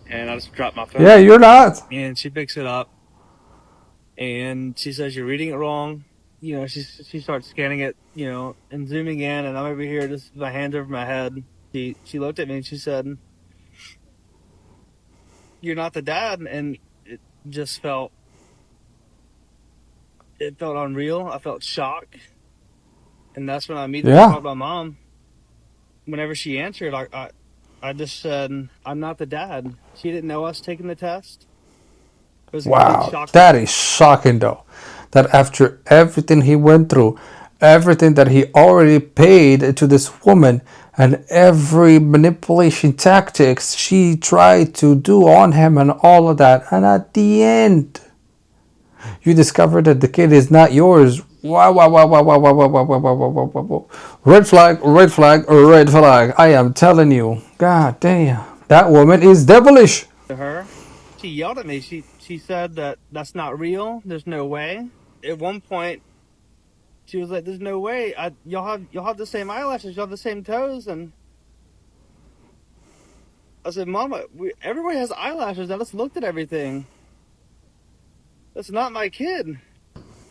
And I just drop my phone. Yeah, you're not. And she picks it up and she says, you're reading it wrong. You know, she starts scanning it, you know, and zooming in, and I'm over here just with my hands over my head. She looked at me and she said, you're not the dad. And it just felt unreal. I felt shock. And that's when I immediately called my mom. Whenever she answered, I just said, I'm not the dad. She didn't know us taking the test. It was a complete Wow, shock. that is shocking though. That after everything he went through, everything that he already paid to this woman, and every manipulation tactics she tried to do on him and all of that, and at the end, you discover that the kid is not yours. Wow, wow, wow, wow, wow, wow, wow, wow, wow, wow, wow, wow, wow. Red flag, red flag, red flag. I am telling you. God damn. That woman is devilish. To her, she yelled at me. She said that that's not real. There's no way. At one point, she was like, "There's no way. Y'all have the same eyelashes. Y'all have the same toes." And I said, "Mama, everybody has eyelashes. I just looked at everything. That's not my kid."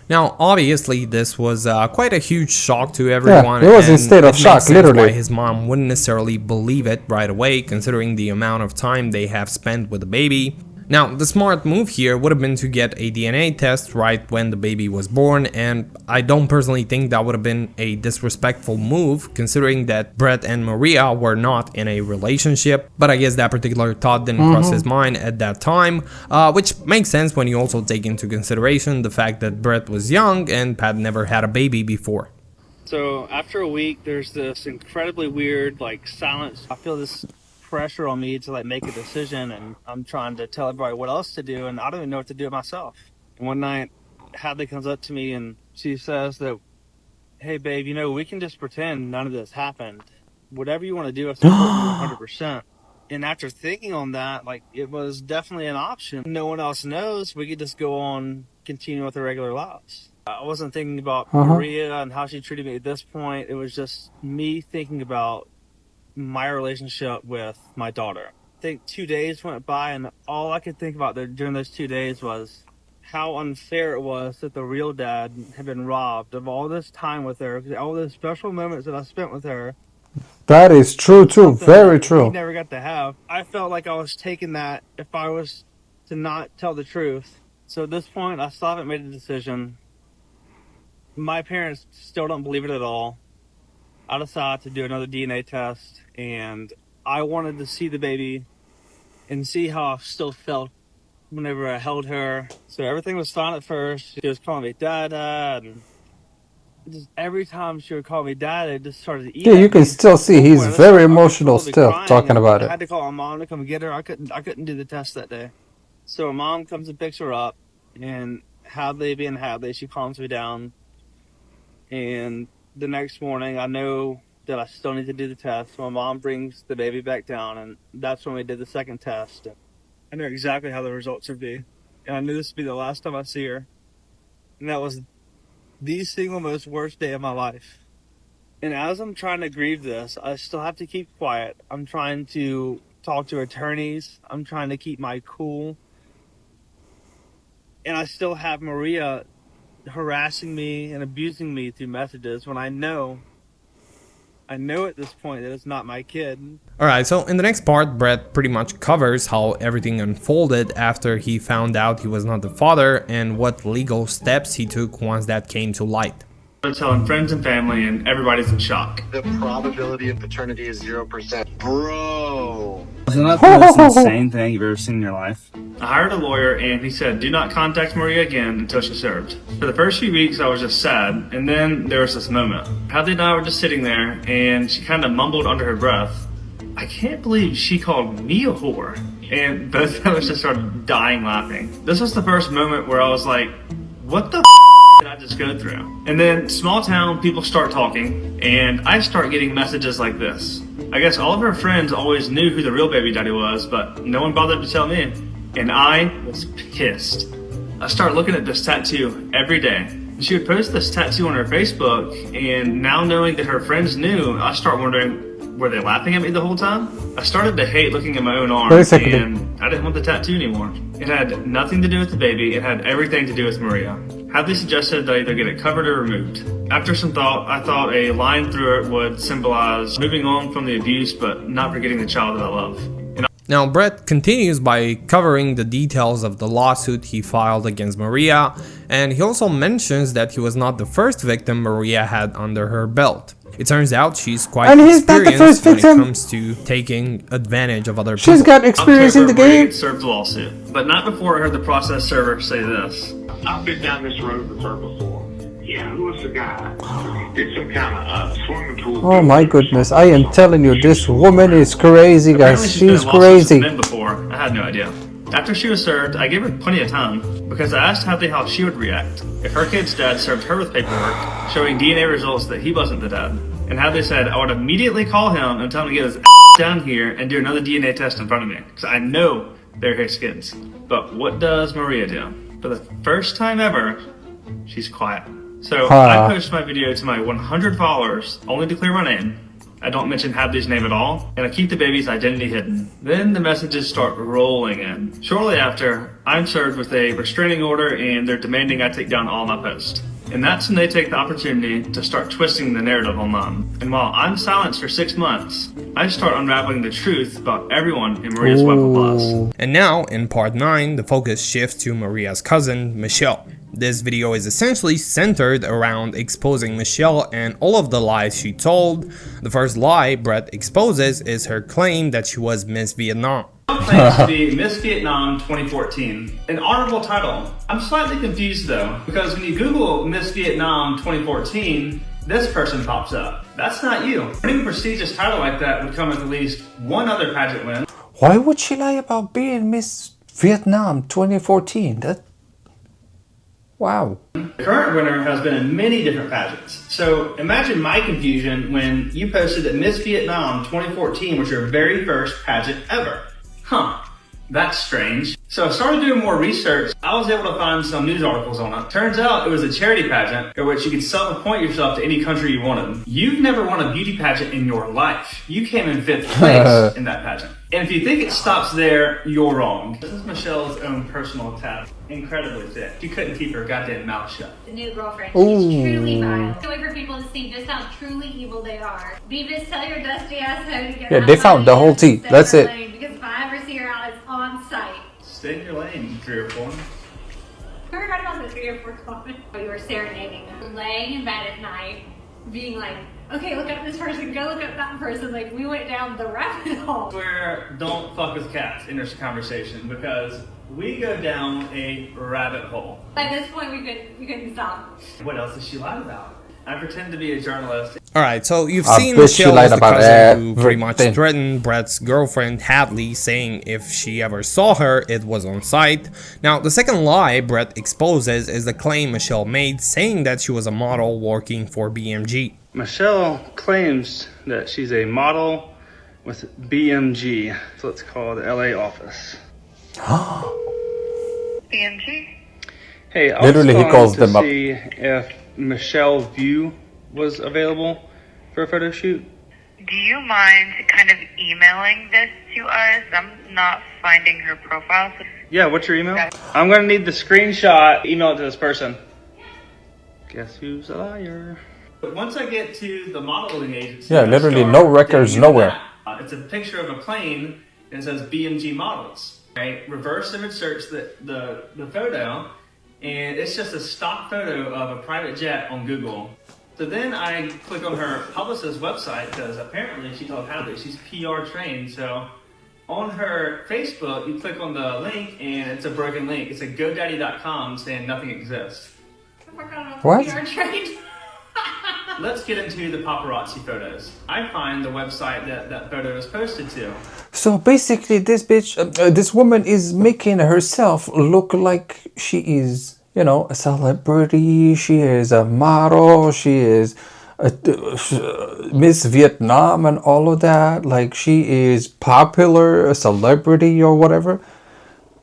Now, obviously, this was quite a huge shock to everyone, Yeah, he was in and state of it shock, makes sense why literally. his mom wouldn't necessarily believe it right away, considering the amount of time they have spent with the baby. Now, the smart move here would have been to get a DNA test right when the baby was born, and I don't personally think that would have been a disrespectful move, considering that Brett and Maria were not in a relationship, but I guess that particular thought didn't cross his mind at that time, which makes sense when you also take into consideration the fact that Brett was young and had never had a baby before. So after a week, there's this incredibly weird, like, silence. I feel this pressure on me to, like, make a decision, and I'm trying to tell everybody what else to do, and I don't even know what to do myself. And one night, Hadley comes up to me and she says that, hey, babe, you know, we can just pretend none of this happened. Whatever you want to do, I support you 100%. And after thinking on that, like, it was definitely an option. No one else knows. We could just go on, continue with our regular lives. I wasn't thinking about Maria and how she treated me at this point. It was just me thinking about my relationship with my daughter. I think 2 days went by, and all I could think about during those 2 days was how unfair it was that the real dad had been robbed of all this time with her, all those special moments that I spent with her. That is true too. Very He true. never got to have. I felt like I was taking that if I was to not tell the truth. So at this point, I still haven't made a decision. My parents still don't believe it at all. I decided to do another DNA test, and I wanted to see the baby and see how I still felt whenever I held her. So everything was fine at first. She was calling me Dada, and just every time she would call me Dad, it just started to eat Yeah, at you can me. still see At one he's point, very I was emotional literally still crying, talking and about I it. had to call my mom to come get her. I couldn't do the test that day. So my mom comes and picks her up, and Hadley being Hadley, she calms me down. And the next morning, I know that I still need to do the test. So my mom brings the baby back down, and that's when we did the second test. I knew exactly how the results would be, and I knew this would be the last time I see her. And that was the single most worst day of my life. And as I'm trying to grieve this, I still have to keep quiet. I'm trying to talk to attorneys. I'm trying to keep my cool. And I still have Maria harassing me and abusing me through messages when I know at this point that it's not my kid. Alright, so in the next part, Brett pretty much covers how everything unfolded after he found out he was not the father and what legal steps he took once that came to light. I'm telling friends and family, and everybody's in shock. The probability of paternity is 0%. Bro! Isn't that the most insane thing you've ever seen in your life? I hired a lawyer, and he said, do not contact Maria again until she's served. For the first few weeks, I was just sad, and then there was this moment. Hadley and I were just sitting there, and she kind of mumbled under her breath, I can't believe she called me a whore. And both of us just started dying laughing. This was the first moment where I was like, what the did I just go through. And then small town people start talking, and I start getting messages like this. I guess all of her friends always knew who the real baby daddy was, but no one bothered to tell me. And I was pissed. I started looking at this tattoo every day. She would post this tattoo on her Facebook, and now knowing that her friends knew, I start wondering, were they laughing at me the whole time? I started to hate looking at my own arm, and I didn't want the tattoo anymore. It had nothing to do with the baby, it had everything to do with Maria. Hadley suggested that I either get it covered or removed. After some thought, I thought a line through it would symbolize moving on from the abuse, but not forgetting the child that I love. Now, Brett continues by covering the details of the lawsuit he filed against Maria, and he also mentions that he was not the first victim Maria had under her belt. It turns out she's quite experienced when it comes to taking advantage of other people. She's got experience in the game. Served the lawsuit, but not before I heard the process server say this. I've been down this road with her before. Yeah, who was the guy? Did some kind of swimming pool. Oh my goodness, I am telling you, this woman is crazy, guys. She's crazy. Before, I had no idea. After she was served, I gave her plenty of time because I asked Hadley how she would react if her kid's dad served her with paperwork showing DNA results that he wasn't the dad. And Hadley said I would immediately call him and tell him to get his down here and do another DNA test in front of me because I know they're his kids. But what does Maria do? For the first time ever, she's quiet. So I post my video to my 100 followers, only to clear my name. I don't mention Hadley's name at all, and I keep the baby's identity hidden. Then the messages start rolling in. Shortly after, I'm served with a restraining order and they're demanding I take down all my posts. And that's when they take the opportunity to start twisting the narrative online. And while I'm silenced for 6 months, I start unraveling the truth about everyone in Maria's web of lies. And now, in part 9, the focus shifts to Maria's cousin, Michelle. This video is essentially centered around exposing Michelle and all of the lies she told. The first lie Brett exposes is her claim that she was Miss Vietnam. Claims to be Miss Vietnam 2014. An honorable title. I'm slightly confused though, because when you Google Miss Vietnam 2014, this person pops up. That's not you. Winning a prestigious title like that would come with at least one other pageant win. Why would she lie about being Miss Vietnam 2014? Wow. The current winner has been in many different pageants. So imagine my confusion when you posted that Miss Vietnam 2014 was your very first pageant ever. Huh, that's strange. So I started doing more research. I was able to find some news articles on it. Turns out it was a charity pageant in which you could self-appoint yourself to any country you wanted. You've never won a beauty pageant in your life. You came in 5th place in that pageant. And if you think it stops there, you're wrong. This is Michelle's own personal tab. Incredibly thick. She couldn't keep her goddamn mouth shut. The new girlfriend. She's truly vile. It's a way for people to see just how truly evil they are. Beavis, tell your dusty asshole to get Yeah, they found the whole tea. That's it. Because if I ever see her out, it's on site. Stay in your lane, 3 or 4. I forgot about the 3 or 4 comments. You were serenading them. Laying in bed at night, being like, okay, look up this person, go look up that person. Like, we went down the rabbit hole. Where don't fuck with cats in this conversation because we go down a rabbit hole. At this point, we couldn't stop. What else does she lie about? I pretend to be a journalist. Alright, so you've seen Michelle as the cousin who pretty much threatened Brett's girlfriend Hadley, saying if she ever saw her, it was on site. Now, the second lie Brett exposes is the claim Michelle made, saying that she was a model working for BMG. Michelle claims that she's a model with BMG, so let's call the LA office. BMG? Hey, I literally he calls them up. See if Michelle View was available for a photo shoot. Do you mind kind of emailing this to us? I'm not finding her profile. Yeah, what's your email? I'm gonna need the screenshot. Email it to this person. Guess who's a liar? But once I get to the modeling agency, yeah, literally no records nowhere. It's a picture of a plane and it says BMG models. Right? Reverse image search the photo, and it's just a stock photo of a private jet on Google. So then I click on her publicist's website because apparently she told Hadley she's PR trained. So on her Facebook, you click on the link and it's a broken link. It's a GoDaddy.com saying nothing exists. What? Let's get into the paparazzi photos. I find the website that photo is posted to. So basically this bitch, this woman is making herself look like she is you know, a celebrity. She is a model. She is a, Miss Vietnam and all of that. Like, she is popular, a celebrity or whatever.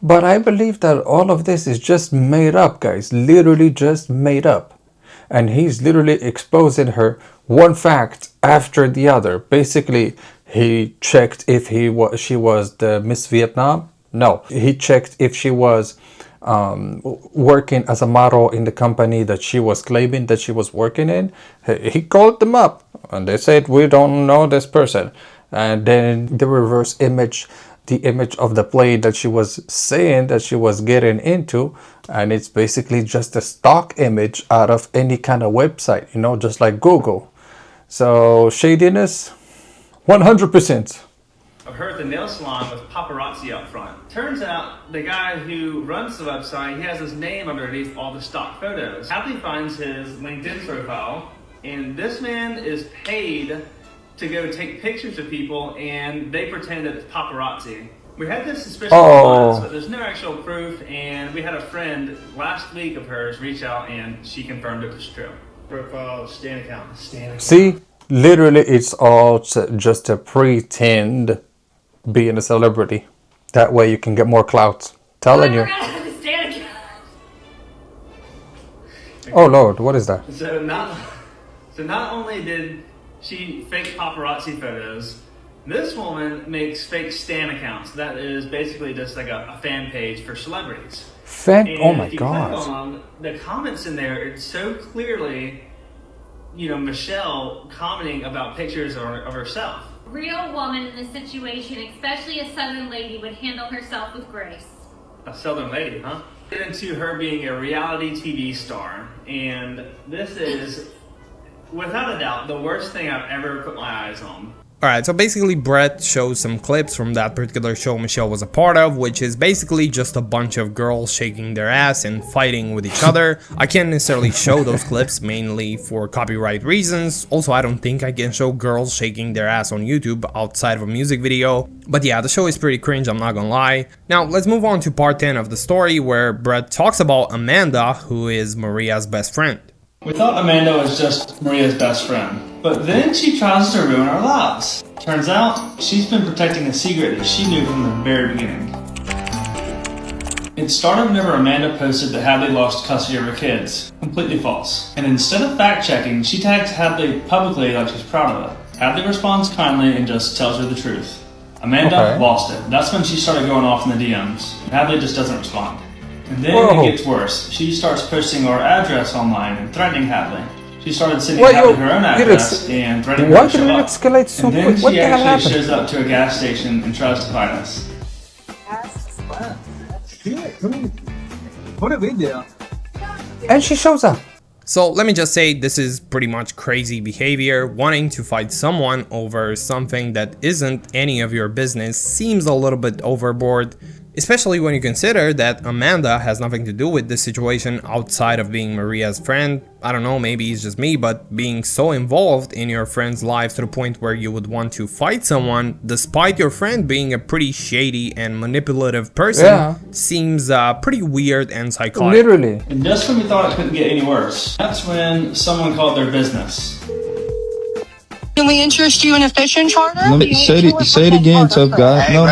But I believe that all of this is just made up, guys. Literally just made up. And he's literally exposing her one fact after the other. Basically, he checked if she was the Miss Vietnam. No, he checked if she was working as a model in the company that she was claiming that she was working in. He called them up and they said, we don't know this person. And then the reverse image, the image of the plane that she was saying that she was getting into, and it's basically just a stock image out of any kind of website, you know, just like Google. So shadiness, 100%. Of her at the nail salon with paparazzi out front. Turns out the guy who runs the website, he has his name underneath all the stock photos. Hadley finds his LinkedIn profile, and this man is paid to go take pictures of people, and they pretend that it's paparazzi. We had this suspicion for months, but there's no actual proof, and we had a friend last week of hers reach out, and she confirmed it was true. Profile, Stan account, Stan account. See, literally it's all just a pretend being a celebrity. That way you can get more clout. Telling you. Oh Lord, what is that? So not only did she fake paparazzi photos, this woman makes fake Stan accounts. That is basically just like a fan page for celebrities. Oh my God. Click on the comments in there, it's so clearly, you know, Michelle commenting about pictures of herself. Real woman in this situation, especially a southern lady, would handle herself with grace. A southern lady, huh? Get into her being a reality TV star, and this is, without a doubt, the worst thing I've ever put my eyes on. Alright, so basically Brett shows some clips from that particular show Michelle was a part of, which is basically just a bunch of girls shaking their ass and fighting with each other. I can't necessarily show those clips, mainly for copyright reasons. Also, I don't think I can show girls shaking their ass on YouTube outside of a music video. But yeah, the show is pretty cringe, I'm not gonna lie. Now, let's move on to part 10 of the story, where Brett talks about Amanda, who is Maria's best friend. We thought Amanda was just Maria's best friend, but then she tries to ruin our lives. Turns out, she's been protecting a secret that she knew from the very beginning. It started whenever Amanda posted that Hadley lost custody of her kids. Completely false. And instead of fact-checking, she tags Hadley publicly like she's proud of it. Hadley responds kindly and just tells her the truth. Amanda lost it. That's when she started going off in the DMs. Hadley just doesn't respond. And then it gets worse. She starts posting our address online and threatening Hadley. She started sending Hadley her own address and threatening her to show up. Escalate so and then quick? What she the hell actually happened? shows up to a gas station and tries to fight us. And she shows up. So let me just say, this is pretty much crazy behavior. Wanting to fight someone over something that isn't any of your business seems a little bit overboard. Especially when you consider that Amanda has nothing to do with this situation outside of being Maria's friend. I don't know, maybe it's just me, but being so involved in your friend's life to the point where you would want to fight someone, despite your friend being a pretty shady and manipulative person, seems pretty weird and psychotic. Literally. And just when we thought it couldn't get any worse, that's when someone called their business. Can we interest you in a fishing charter? Let me say it again, tough guy. Hey, no,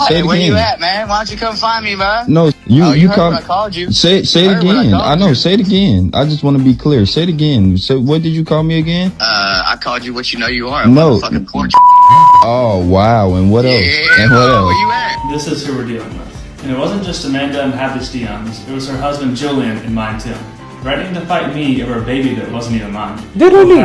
hey, where you at, man? Why don't you come find me, man? No, you called you. Say it again. I know. Say it again. I just want to be clear. Say it again. So, what did you call me again? I called you what you know you are. No. Fucking porch. Oh wow. And what else? And what else? Where you at? This is who we're dealing with. And it wasn't just Amanda and Hadley's DMs. It was her husband Julian and mine too. Threatening to fight me over a baby that wasn't even mine. Literally.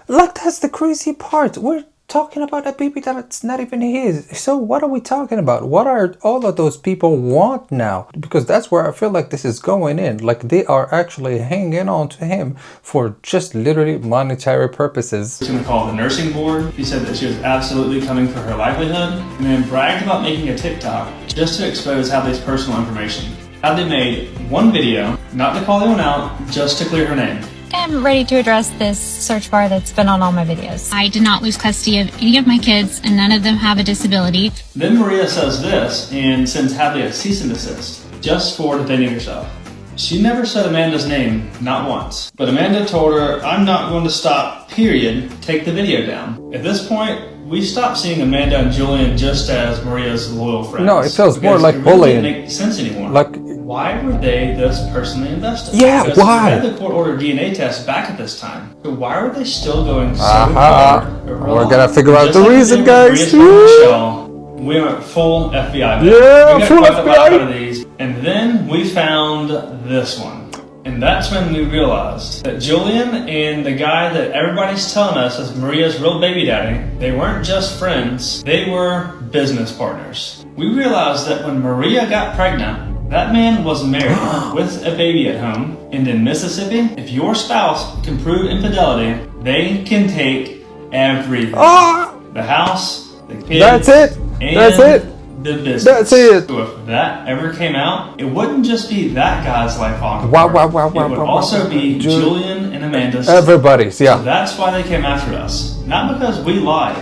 Look, that's the crazy part. We're talking about a baby that's not even his. So what are we talking about? What are all of those people want now? Because that's where I feel like this is going in. Like they are actually hanging on to him for just literally monetary purposes. She was going to call the nursing board. She said that she was absolutely coming for her livelihood. And then bragged about making a TikTok just to expose Hadley's personal information. Hadley made one video, not to call anyone out, just to clear her name. I'm ready to address this search bar that's been on all my videos. I did not lose custody of any of my kids, and none of them have a disability. Then Maria says this and sends Hadley a cease and desist, just for defending herself. She never said Amanda's name, not once. But Amanda told her, I'm not going to stop, period, take the video down. At this point, we stopped seeing Amanda and Julian just as Maria's loyal friends. No, it feels more like really bullying. Didn't make sense anymore. Like, why were they this personally invested? Yeah, because why? We had the court-ordered DNA test back at this time. So why were they still going so hard? We're gonna figure out Just the like reason, we did guys. with Maria's Michelle, we went full FBI. Man. Yeah, we got full quite the FBI. laugh out of these. And then we found this one. And that's when we realized that Julian and the guy that everybody's telling us is Maria's real baby daddy, they weren't just friends, they were business partners. We realized that when Maria got pregnant, that man was married with a baby at home. And in Mississippi, if your spouse can prove infidelity, they can take everything. The house, the kids, that's it. and That's it. the business. That's it. So if that ever came out, it wouldn't just be that guy's life on. Wow, It would also be Julian and Amanda's. Everybody's, yeah. So that's why they came after us. Not because we lied.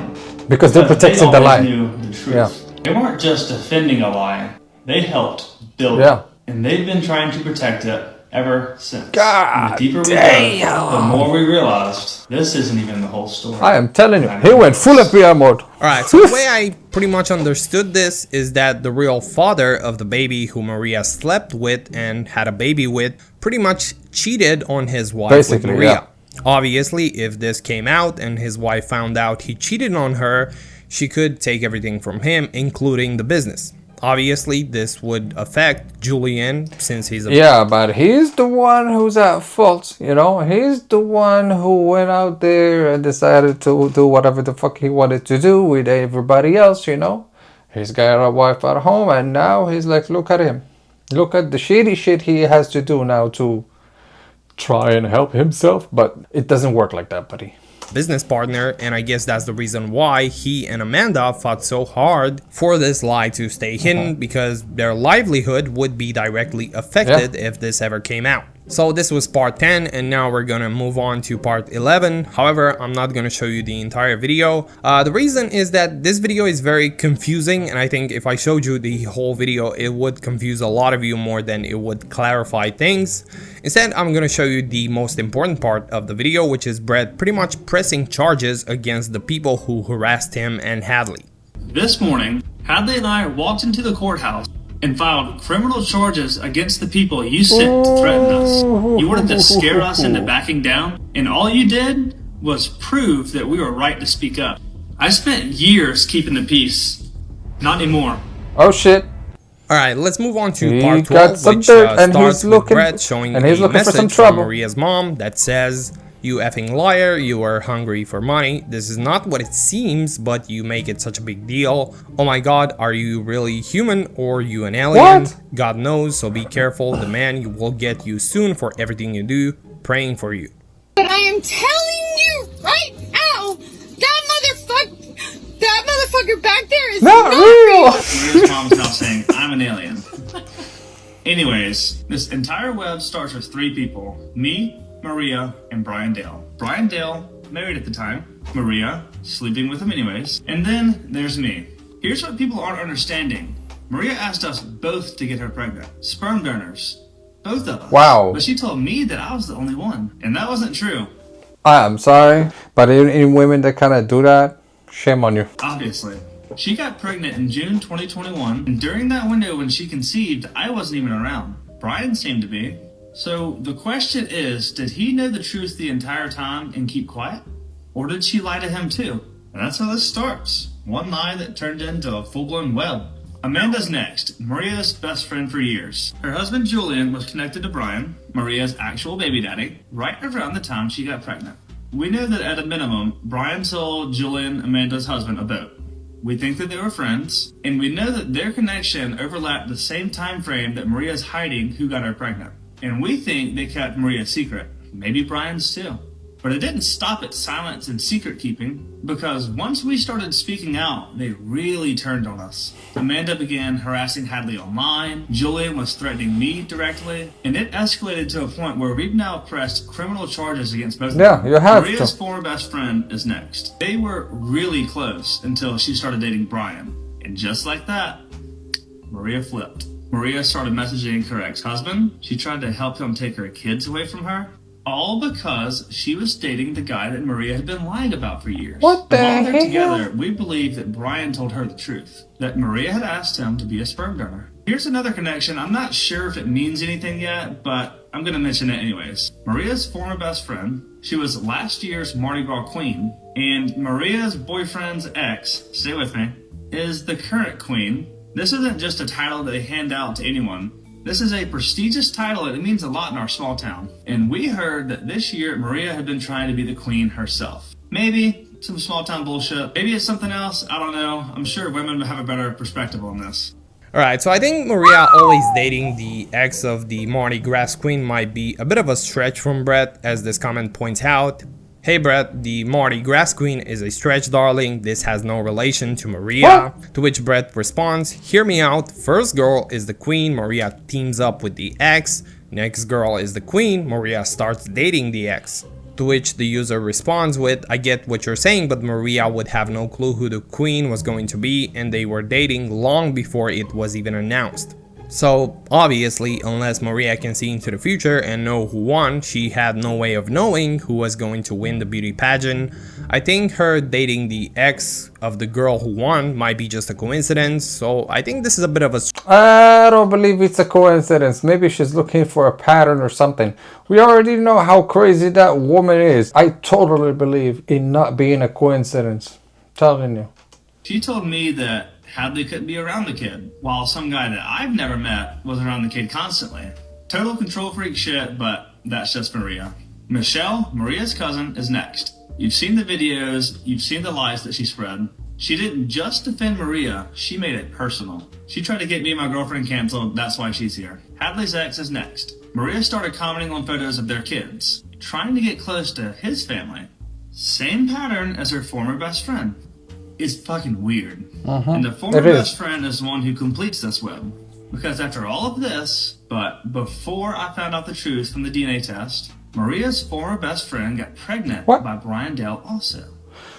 Because they're protecting the they lie. always knew the truth. Yeah. They weren't just defending a lie. They helped build Yeah. it. And they've been trying to protect it ever since. God and the deeper we damn. dug, the more we realized this isn't even the whole story. I am telling you, he went full FBI mode. Alright, so the way I pretty much understood this is that the real father of the baby who Maria slept with and had a baby with pretty much cheated on his wife Basically, with Maria. yeah. Obviously, if this came out and his wife found out he cheated on her, she could take everything from him, including the business. Obviously, this would affect Julian since he's a... Yeah, but he's the one who's at fault, you know? He's the one who went out there and decided to do whatever the fuck he wanted to do with everybody else, you know? He's got a wife at home and now he's like, look at him. Look at the shady shit he has to do now to try and help himself. But it doesn't work like that, buddy. Business partner, and I guess that's the reason why he and Amanda fought so hard for this lie to stay hidden, because their livelihood would be directly affected if this ever came out. So this was part 10, and now we're gonna move on to part 11. However, I'm not gonna show you the entire video. The reason is that this video is very confusing, and I think if I showed you the whole video, it would confuse a lot of you more than it would clarify things. Instead, I'm gonna show you the most important part of the video, which is Brett pretty much pressing charges against the people who harassed him and Hadley. This morning, Hadley and I walked into the courthouse and filed criminal charges against the people you sent to threaten us. You wanted to scare us into backing down, and all you did was prove that we were right to speak up. I spent years keeping the peace. Not anymore. Oh shit. Alright, let's move on to He part got 12, some which dirt and starts he's with looking, Brett showing and he's a looking for message some from trouble. Maria's mom that says, "You effing liar, you are hungry for money. This is not what it seems, but you make it such a big deal. Oh my god, are you really human or you an alien? What? God knows, so be careful. The man will get you soon for everything you do. Praying for you." But I am telling you right now, that motherfucker back there is not real. Maria's mom's now saying, I'm an alien. Anyways, this entire web starts with 3 people. Me, Maria, and Brian Dale. Brian Dale, married at the time. Maria, sleeping with him anyways. And then there's me. Here's what people aren't understanding. Maria asked us both to get her pregnant. Sperm donors. Both of us. Wow. But she told me that I was the only one. And that wasn't true. I'm sorry, but in women that kind of do that, shame on you. Obviously. She got pregnant in June 2021, and during that window when she conceived, I wasn't even around. Brian seemed to be. So the question is, did he know the truth the entire time and keep quiet? Or did she lie to him too? And that's how this starts. One lie that turned into a full-blown web. Amanda's next, Maria's best friend for years. Her husband Julian was connected to Brian, Maria's actual baby daddy, right around the time she got pregnant. We know that at a minimum, Brian sold Julian, Amanda's husband, a boat. We think that they were friends, and we know that their connection overlapped the same time frame that Maria's hiding who got her pregnant. And we think they kept Maria's secret, maybe Brian's too. But it didn't stop at silence and secret keeping, because once we started speaking out, they really turned on us. Amanda began harassing Hadley online, Julian was threatening me directly, and it escalated to a point where we've now pressed criminal charges against both of them. You have Maria's to. former best friend is next. They were really close until she started dating Brian. And just like that, Maria flipped. Maria started messaging her ex-husband. She tried to help him take her kids away from her. All because she was dating the guy that Maria had been lying about for years. What the While they're hell? together, we believe that Brian told her the truth, that Maria had asked him to be a sperm donor. Here's another connection. I'm not sure if it means anything yet, but I'm going to mention it anyways. Maria's former best friend, she was last year's Mardi Gras queen, and Maria's boyfriend's ex, stay with me, is the current queen. This isn't just a title that they hand out to anyone. This is a prestigious title and it means a lot in our small town. And we heard that this year Maria had been trying to be the queen herself. Maybe some small town bullshit. Maybe it's something else. I don't know. I'm sure women have a better perspective on this. Alright, so I think Maria always dating the ex of the Mardi Gras queen might be a bit of a stretch from Brett, as this comment points out. Hey Brett, the Mardi Gras queen is a stretch, darling. This has no relation to Maria. What? To which Brett responds, hear me out. First girl is the queen. Maria teams up with the ex. Next girl is the queen. Maria starts dating the ex. To which the user responds with, I get what you're saying, but Maria would have no clue who the queen was going to be, and they were dating long before it was even announced. So obviously, unless Maria can see into the future and know who won, she had no way of knowing who was going to win the beauty pageant. I think her dating the ex of the girl who won might be just a coincidence, so I think this is a bit of a... I don't believe it's a coincidence. Maybe she's looking for a pattern or something. We already know how crazy that woman is. I totally believe in not being a coincidence. Telling you. She told me that Hadley couldn't be around the kid, while some guy that I've never met was around the kid constantly. Total control freak shit, but that's just Maria. Michelle, Maria's cousin, is next. You've seen the videos, you've seen the lies that she spread. She didn't just defend Maria, she made it personal. She tried to get me and my girlfriend canceled, that's why she's here. Hadley's ex is next. Maria started commenting on photos of their kids, trying to get close to his family. Same pattern as her former best friend. It's fucking weird. And the former best friend is the one who completes this web. Because after all of this, but before I found out the truth from the DNA test, Maria's former best friend got pregnant by Brian Dale also.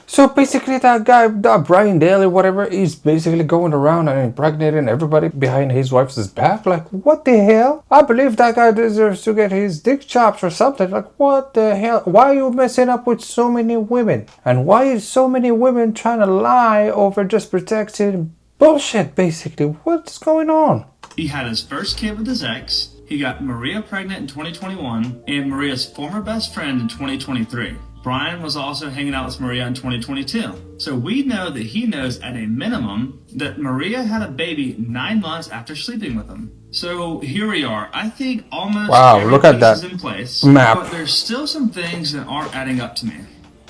So basically that guy, that Brian Dale or whatever, is basically going around and impregnating everybody behind his wife's back? Like, what the hell? I believe that guy deserves to get his dick chopped or something. Like, what the hell? Why are you messing up with so many women? And why is so many women trying to lie over just protecting bullshit, basically? What's going on? He had his first kid with his ex. He got Maria pregnant in 2021 and Maria's former best friend in 2023. Brian was also hanging out with Maria in 2022. So we know that he knows at a minimum that Maria had a baby 9 months after sleeping with him. So here we are. I think almost everything is in place, but there's still some things that aren't adding up to me.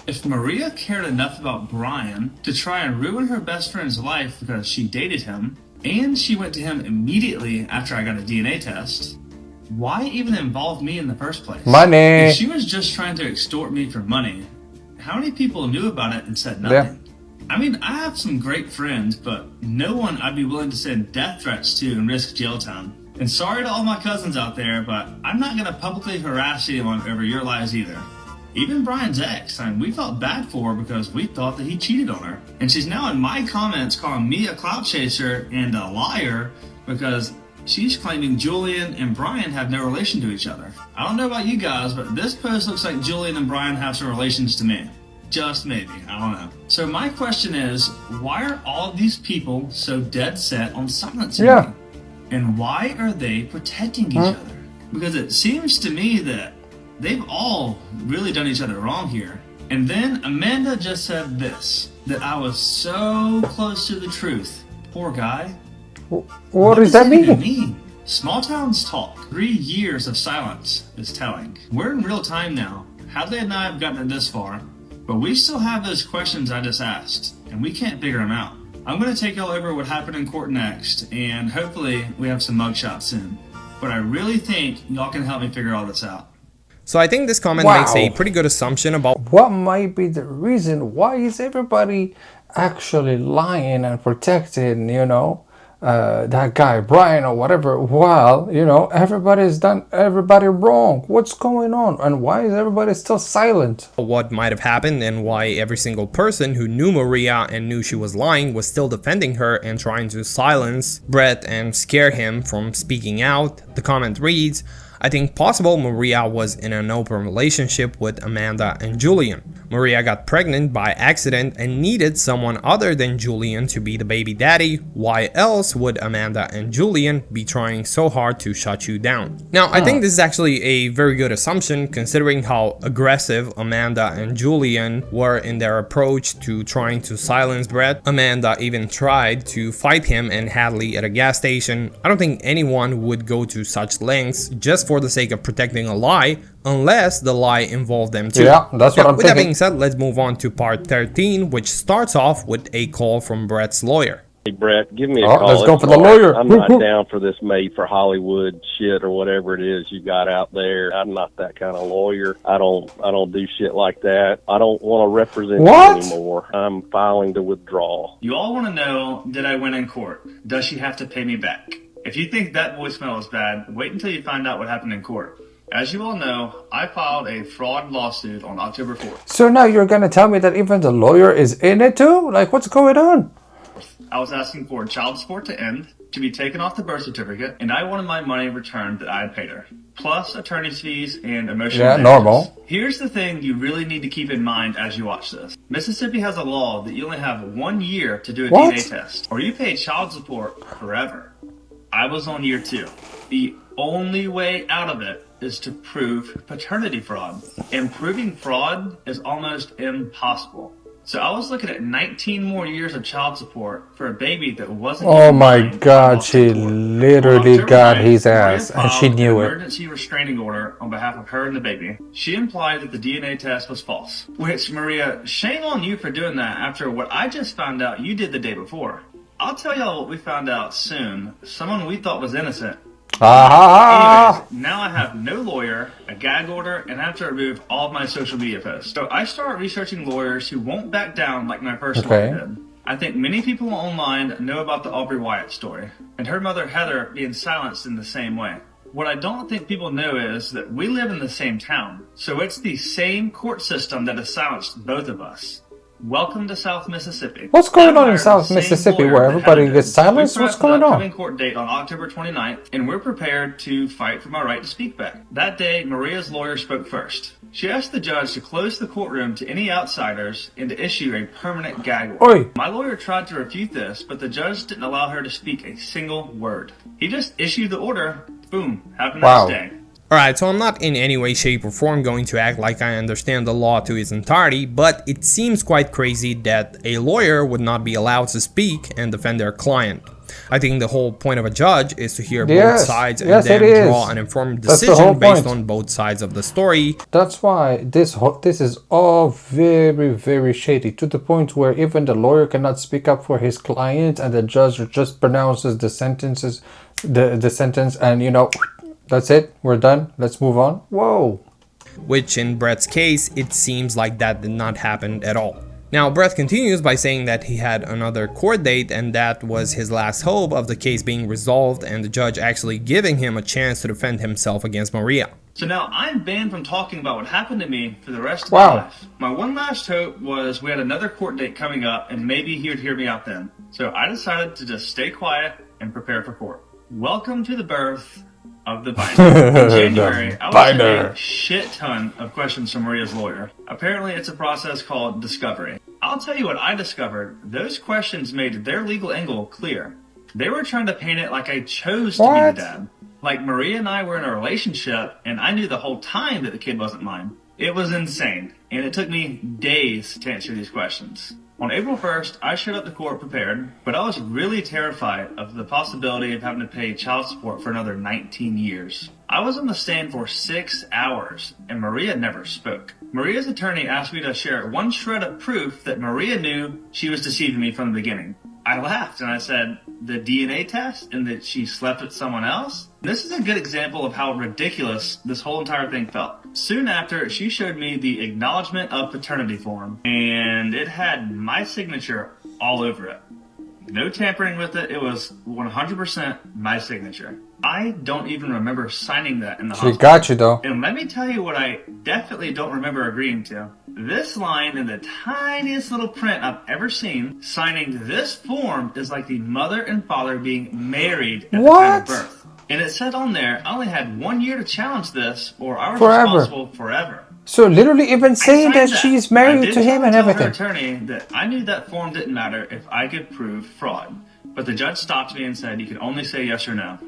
If Maria cared enough about Brian to try and ruin her best friend's life because she dated him, and she went to him immediately after I got a DNA test, why even involve me in the first place? Money. If she was just trying to extort me for money, how many people knew about it and said nothing? Yeah. I mean, I have some great friends, but no one I'd be willing to send death threats to and risk jail time. And sorry to all my cousins out there, but I'm not going to publicly harass anyone over your lies either. Even Brian's ex, I mean, we felt bad for her because we thought that he cheated on her. And she's now in my comments calling me a clout chaser and a liar because she's claiming Julian and Brian have no relation to each other. I don't know about you guys, but this post looks like Julian and Brian have some relations to me. Just maybe, I don't know. So my question is, why are all of these people so dead set on silencing me? And why are they protecting each other? Because it seems to me that they've all really done each other wrong here. And then Amanda just said this, that I was so close to the truth. Poor guy. What does that mean? Small towns talk. 3 years of silence is telling. We're in real time now. Hadley and I have gotten it this far, but we still have those questions I just asked, and we can't figure them out. I'm going to take y'all over what happened in court next, and hopefully we have some mugshots soon. But I really think y'all can help me figure all this out. So I think this comment makes a pretty good assumption about what might be the reason. Why is everybody actually lying and protecting, you know, that guy Brian or whatever, well, you know, everybody's done everybody wrong. What's going on? And why is everybody still silent? What might have happened and why every single person who knew Maria and knew she was lying was still defending her and trying to silence Brett and scare him from speaking out. The comment reads, I think possible Maria was in an open relationship with Amanda and Julian. Maria got pregnant by accident and needed someone other than Julian to be the baby daddy. Why else would Amanda and Julian be trying so hard to shut you down? Now, I think this is actually a very good assumption considering how aggressive Amanda and Julian were in their approach to trying to silence Brett. Amanda even tried to fight him and Hadley at a gas station. I don't think anyone would go to such lengths just for the sake of protecting a lie, unless the lie involved them too. Yeah, that's what I'm with thinking. That being said, let's move on to part 13, which starts off with a call from Brett's lawyer. Hey Brett, give me a call. Let's go for the Mark. lawyer. I'm not down for this made for Hollywood shit or whatever it is you got out there. I'm not that kind of lawyer. I don't do shit like that. I don't want to represent you anymore. I'm filing to withdraw. You all want to know, did I win in court? Does she have to pay me back? If you think that voicemail is bad, wait until you find out what happened in court. As you all know, I filed a fraud lawsuit on October 4th. So now you're gonna tell me that even the lawyer is in it too? Like, what's going on? I was asking for child support to end, to be taken off the birth certificate, and I wanted my money returned that I had paid her, plus attorney's fees and emotional damages. Normal. Here's the thing you really need to keep in mind as you watch this. Mississippi has a law that you only have 1 year to do a DNA test, or you pay child support forever. I was on year 2. The only way out of it is to prove paternity fraud. And proving fraud is almost impossible. So I was looking at 19 more years of child support for a baby that wasn't Oh even my mine. God, she literally got his ass, and she knew an it. emergency restraining order on behalf of her and the baby. She implied that the DNA test was false. Which, Maria, shame on you for doing that after what I just found out you did the day before. I'll tell y'all what we found out soon. Someone we thought was innocent. Anyways, now I have no lawyer, a gag order, and I have to remove all of my social media posts. So I start researching lawyers who won't back down like my first lawyer did. I think many people online know about the Aubrey Wyatt story, and her mother Heather being silenced in the same way. What I don't think people know is that we live in the same town, so it's the same court system that has silenced both of us. Welcome to South Mississippi. What's going on in South Mississippi where everybody gets silenced? What's going on? We have an upcoming court date on October 29th, and we're prepared to fight for my right to speak back. That day, Maria's lawyer spoke first. She asked the judge to close the courtroom to any outsiders and to issue a permanent gag order. My lawyer tried to refute this, but the judge didn't allow her to speak a single word. He just issued the order. Boom. Have a nice day. Alright, so I'm not in any way, shape, or form going to act like I understand the law to its entirety, but it seems quite crazy that a lawyer would not be allowed to speak and defend their client. I think the whole point of a judge is to hear both sides and then draw an informed decision based on both sides of the story. That's why this is all very, very shady, to the point where even the lawyer cannot speak up for his client and the judge just pronounces the sentences, the sentence, and you know, that's it, we're done, let's move on. Whoa. Which in Brett's case, it seems like that did not happen at all. Now, Brett continues by saying that he had another court date and that was his last hope of the case being resolved and the judge actually giving him a chance to defend himself against Maria. So now I'm banned from talking about what happened to me for the rest of my life. My one last hope was we had another court date coming up and maybe he would hear me out then. So I decided to just stay quiet and prepare for court. Welcome to the birth of the binder. In January, I was getting a shit ton of questions from Maria's lawyer. Apparently, it's a process called discovery. I'll tell you what I discovered. Those questions made their legal angle clear. They were trying to paint it like I chose to be the dad. Like Maria and I were in a relationship, and I knew the whole time that the kid wasn't mine. It was insane, and it took me days to answer these questions. On April 1st, I showed up to court prepared, but I was really terrified of the possibility of having to pay child support for another 19 years. I was on the stand for 6 hours, and Maria never spoke. Maria's attorney asked me to share one shred of proof that Maria knew she was deceiving me from the beginning. I laughed and I said, the DNA test and that she slept with someone else? This is a good example of how ridiculous this whole entire thing felt. Soon after, she showed me the acknowledgement of paternity form, and it had my signature all over it. No tampering with it. It was 100% my signature. I don't even remember signing that in the She hospital. got you though. And let me tell you what I definitely don't remember agreeing to. This line in the tiniest little print I've ever seen, signing this form is like the mother and father being married at the time of birth. And it said on there, I only had 1 year to challenge this or I was responsible forever. So literally even saying that she's married to him and Her everything. attorney that I knew that form didn't matter if I could prove fraud. But the judge stopped me and said you could only say yes or no.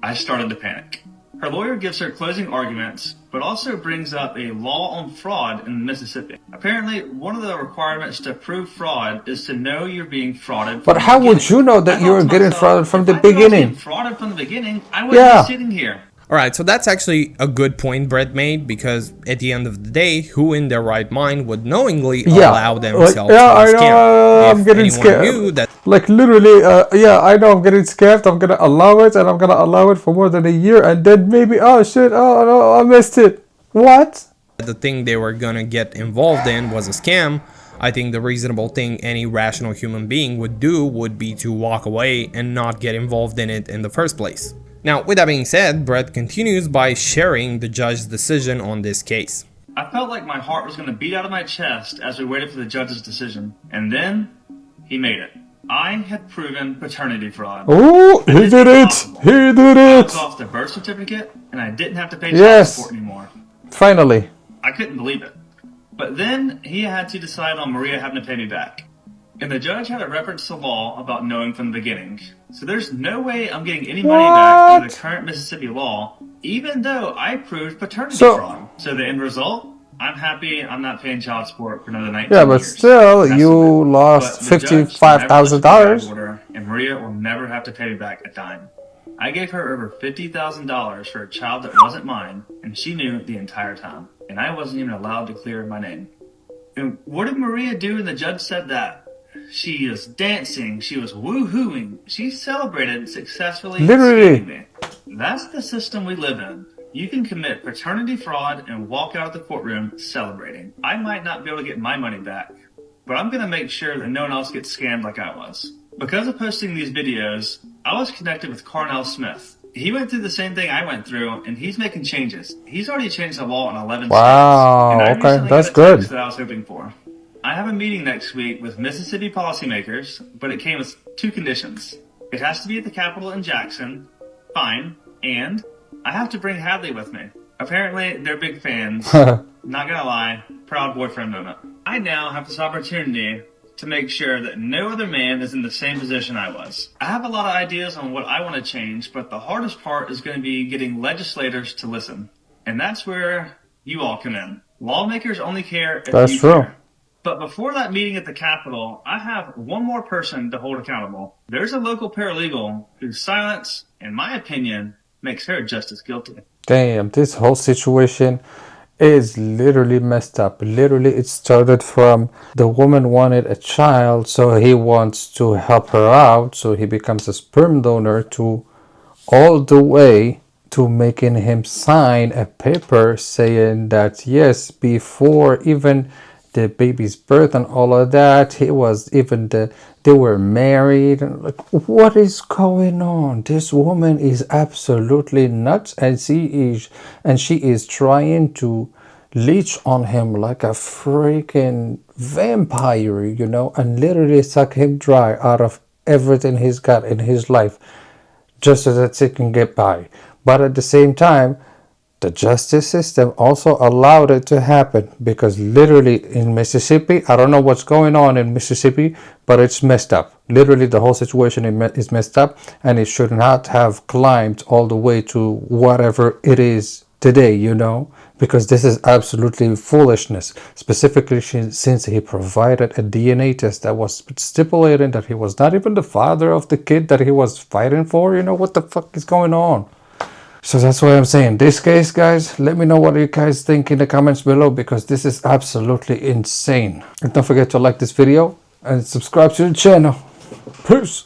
I started to panic. Her lawyer gives her closing arguments, but also brings up a law on fraud in Mississippi. Apparently, one of the requirements to prove fraud is to know you're being frauded. But how would you know that you were getting frauded from the beginning? Frauded from the beginning, I wouldn't be sitting here. Alright, so that's actually a good point Brett made, because at the end of the day, who in their right mind would knowingly allow themselves to be scammed? I'm getting scared. Like literally, I know I'm getting scared. I'm gonna allow it, and I'm gonna allow it for more than a year, and then maybe, oh shit, oh no, I missed it. What? The thing they were gonna get involved in was a scam. I think the reasonable thing any rational human being would do would be to walk away and not get involved in it in the first place. Now, with that being said, Brett continues by sharing the judge's decision on this case. I felt like my heart was going to beat out of my chest as we waited for the judge's decision. And then, he made it. I had proven paternity fraud. Oh, he did it! He did I it! was off the birth certificate, and I didn't have to pay child support anymore. Finally. I couldn't believe it. But then, he had to decide on Maria having to pay me back. And the judge had a reference to law about knowing from the beginning. So there's no way I'm getting any money back under the current Mississippi law, even though I proved paternity fraud. So the end result, I'm happy I'm not paying child support for another 19 years. Yeah, but still, you lost $55,000. And Maria will never have to pay me back a dime. I gave her over $50,000 for a child that wasn't mine, and she knew the entire time. And I wasn't even allowed to clear my name. And what did Maria do when the judge said that? She was dancing, she was woo-hooing, she celebrated successfully scamming me. That's the system we live in. You can commit paternity fraud and walk out of the courtroom celebrating. I might not be able to get my money back, but I'm going to make sure that no one else gets scammed like I was. Because of posting these videos, I was connected with Carnell Smith. He went through the same thing I went through, and he's making changes. He's already changed the law in 11 states. Wow, okay, that's good. That I was hoping for. I have a meeting next week with Mississippi policymakers, but it came with 2 conditions. It has to be at the Capitol in Jackson, fine, and I have to bring Hadley with me. Apparently, they're big fans. Not gonna lie, proud boyfriend moment. I now have this opportunity to make sure that no other man is in the same position I was. I have a lot of ideas on what I want to change, but the hardest part is going to be getting legislators to listen. And that's where you all come in. Lawmakers only care if you care. But before that meeting at the Capitol, I have one more person to hold accountable. There's a local paralegal whose silence, in my opinion, makes her just as guilty. Damn, this whole situation is literally messed up. Literally, it started from the woman wanted a child, so he wants to help her out, so he becomes a sperm donor, to all the way to making him sign a paper saying that yes, before even the baby's birth and all of that, they were married. Like, what is going on? This woman is absolutely nuts, and she is trying to leech on him like a freaking vampire, you know, and literally suck him dry out of everything he's got in his life just so that he can get by. But at the same time, the justice system also allowed it to happen, because literally in Mississippi, I don't know what's going on in Mississippi, but it's messed up. Literally the whole situation is messed up, and it should not have climbed all the way to whatever it is today, you know, because this is absolutely foolishness, specifically since he provided a DNA test that was stipulating that he was not even the father of the kid that he was fighting for. You know, what the fuck is going on? So that's why I'm saying this case, guys. Let me know what you guys think in the comments below, because this is absolutely insane. And don't forget to like this video and subscribe to the channel. Peace.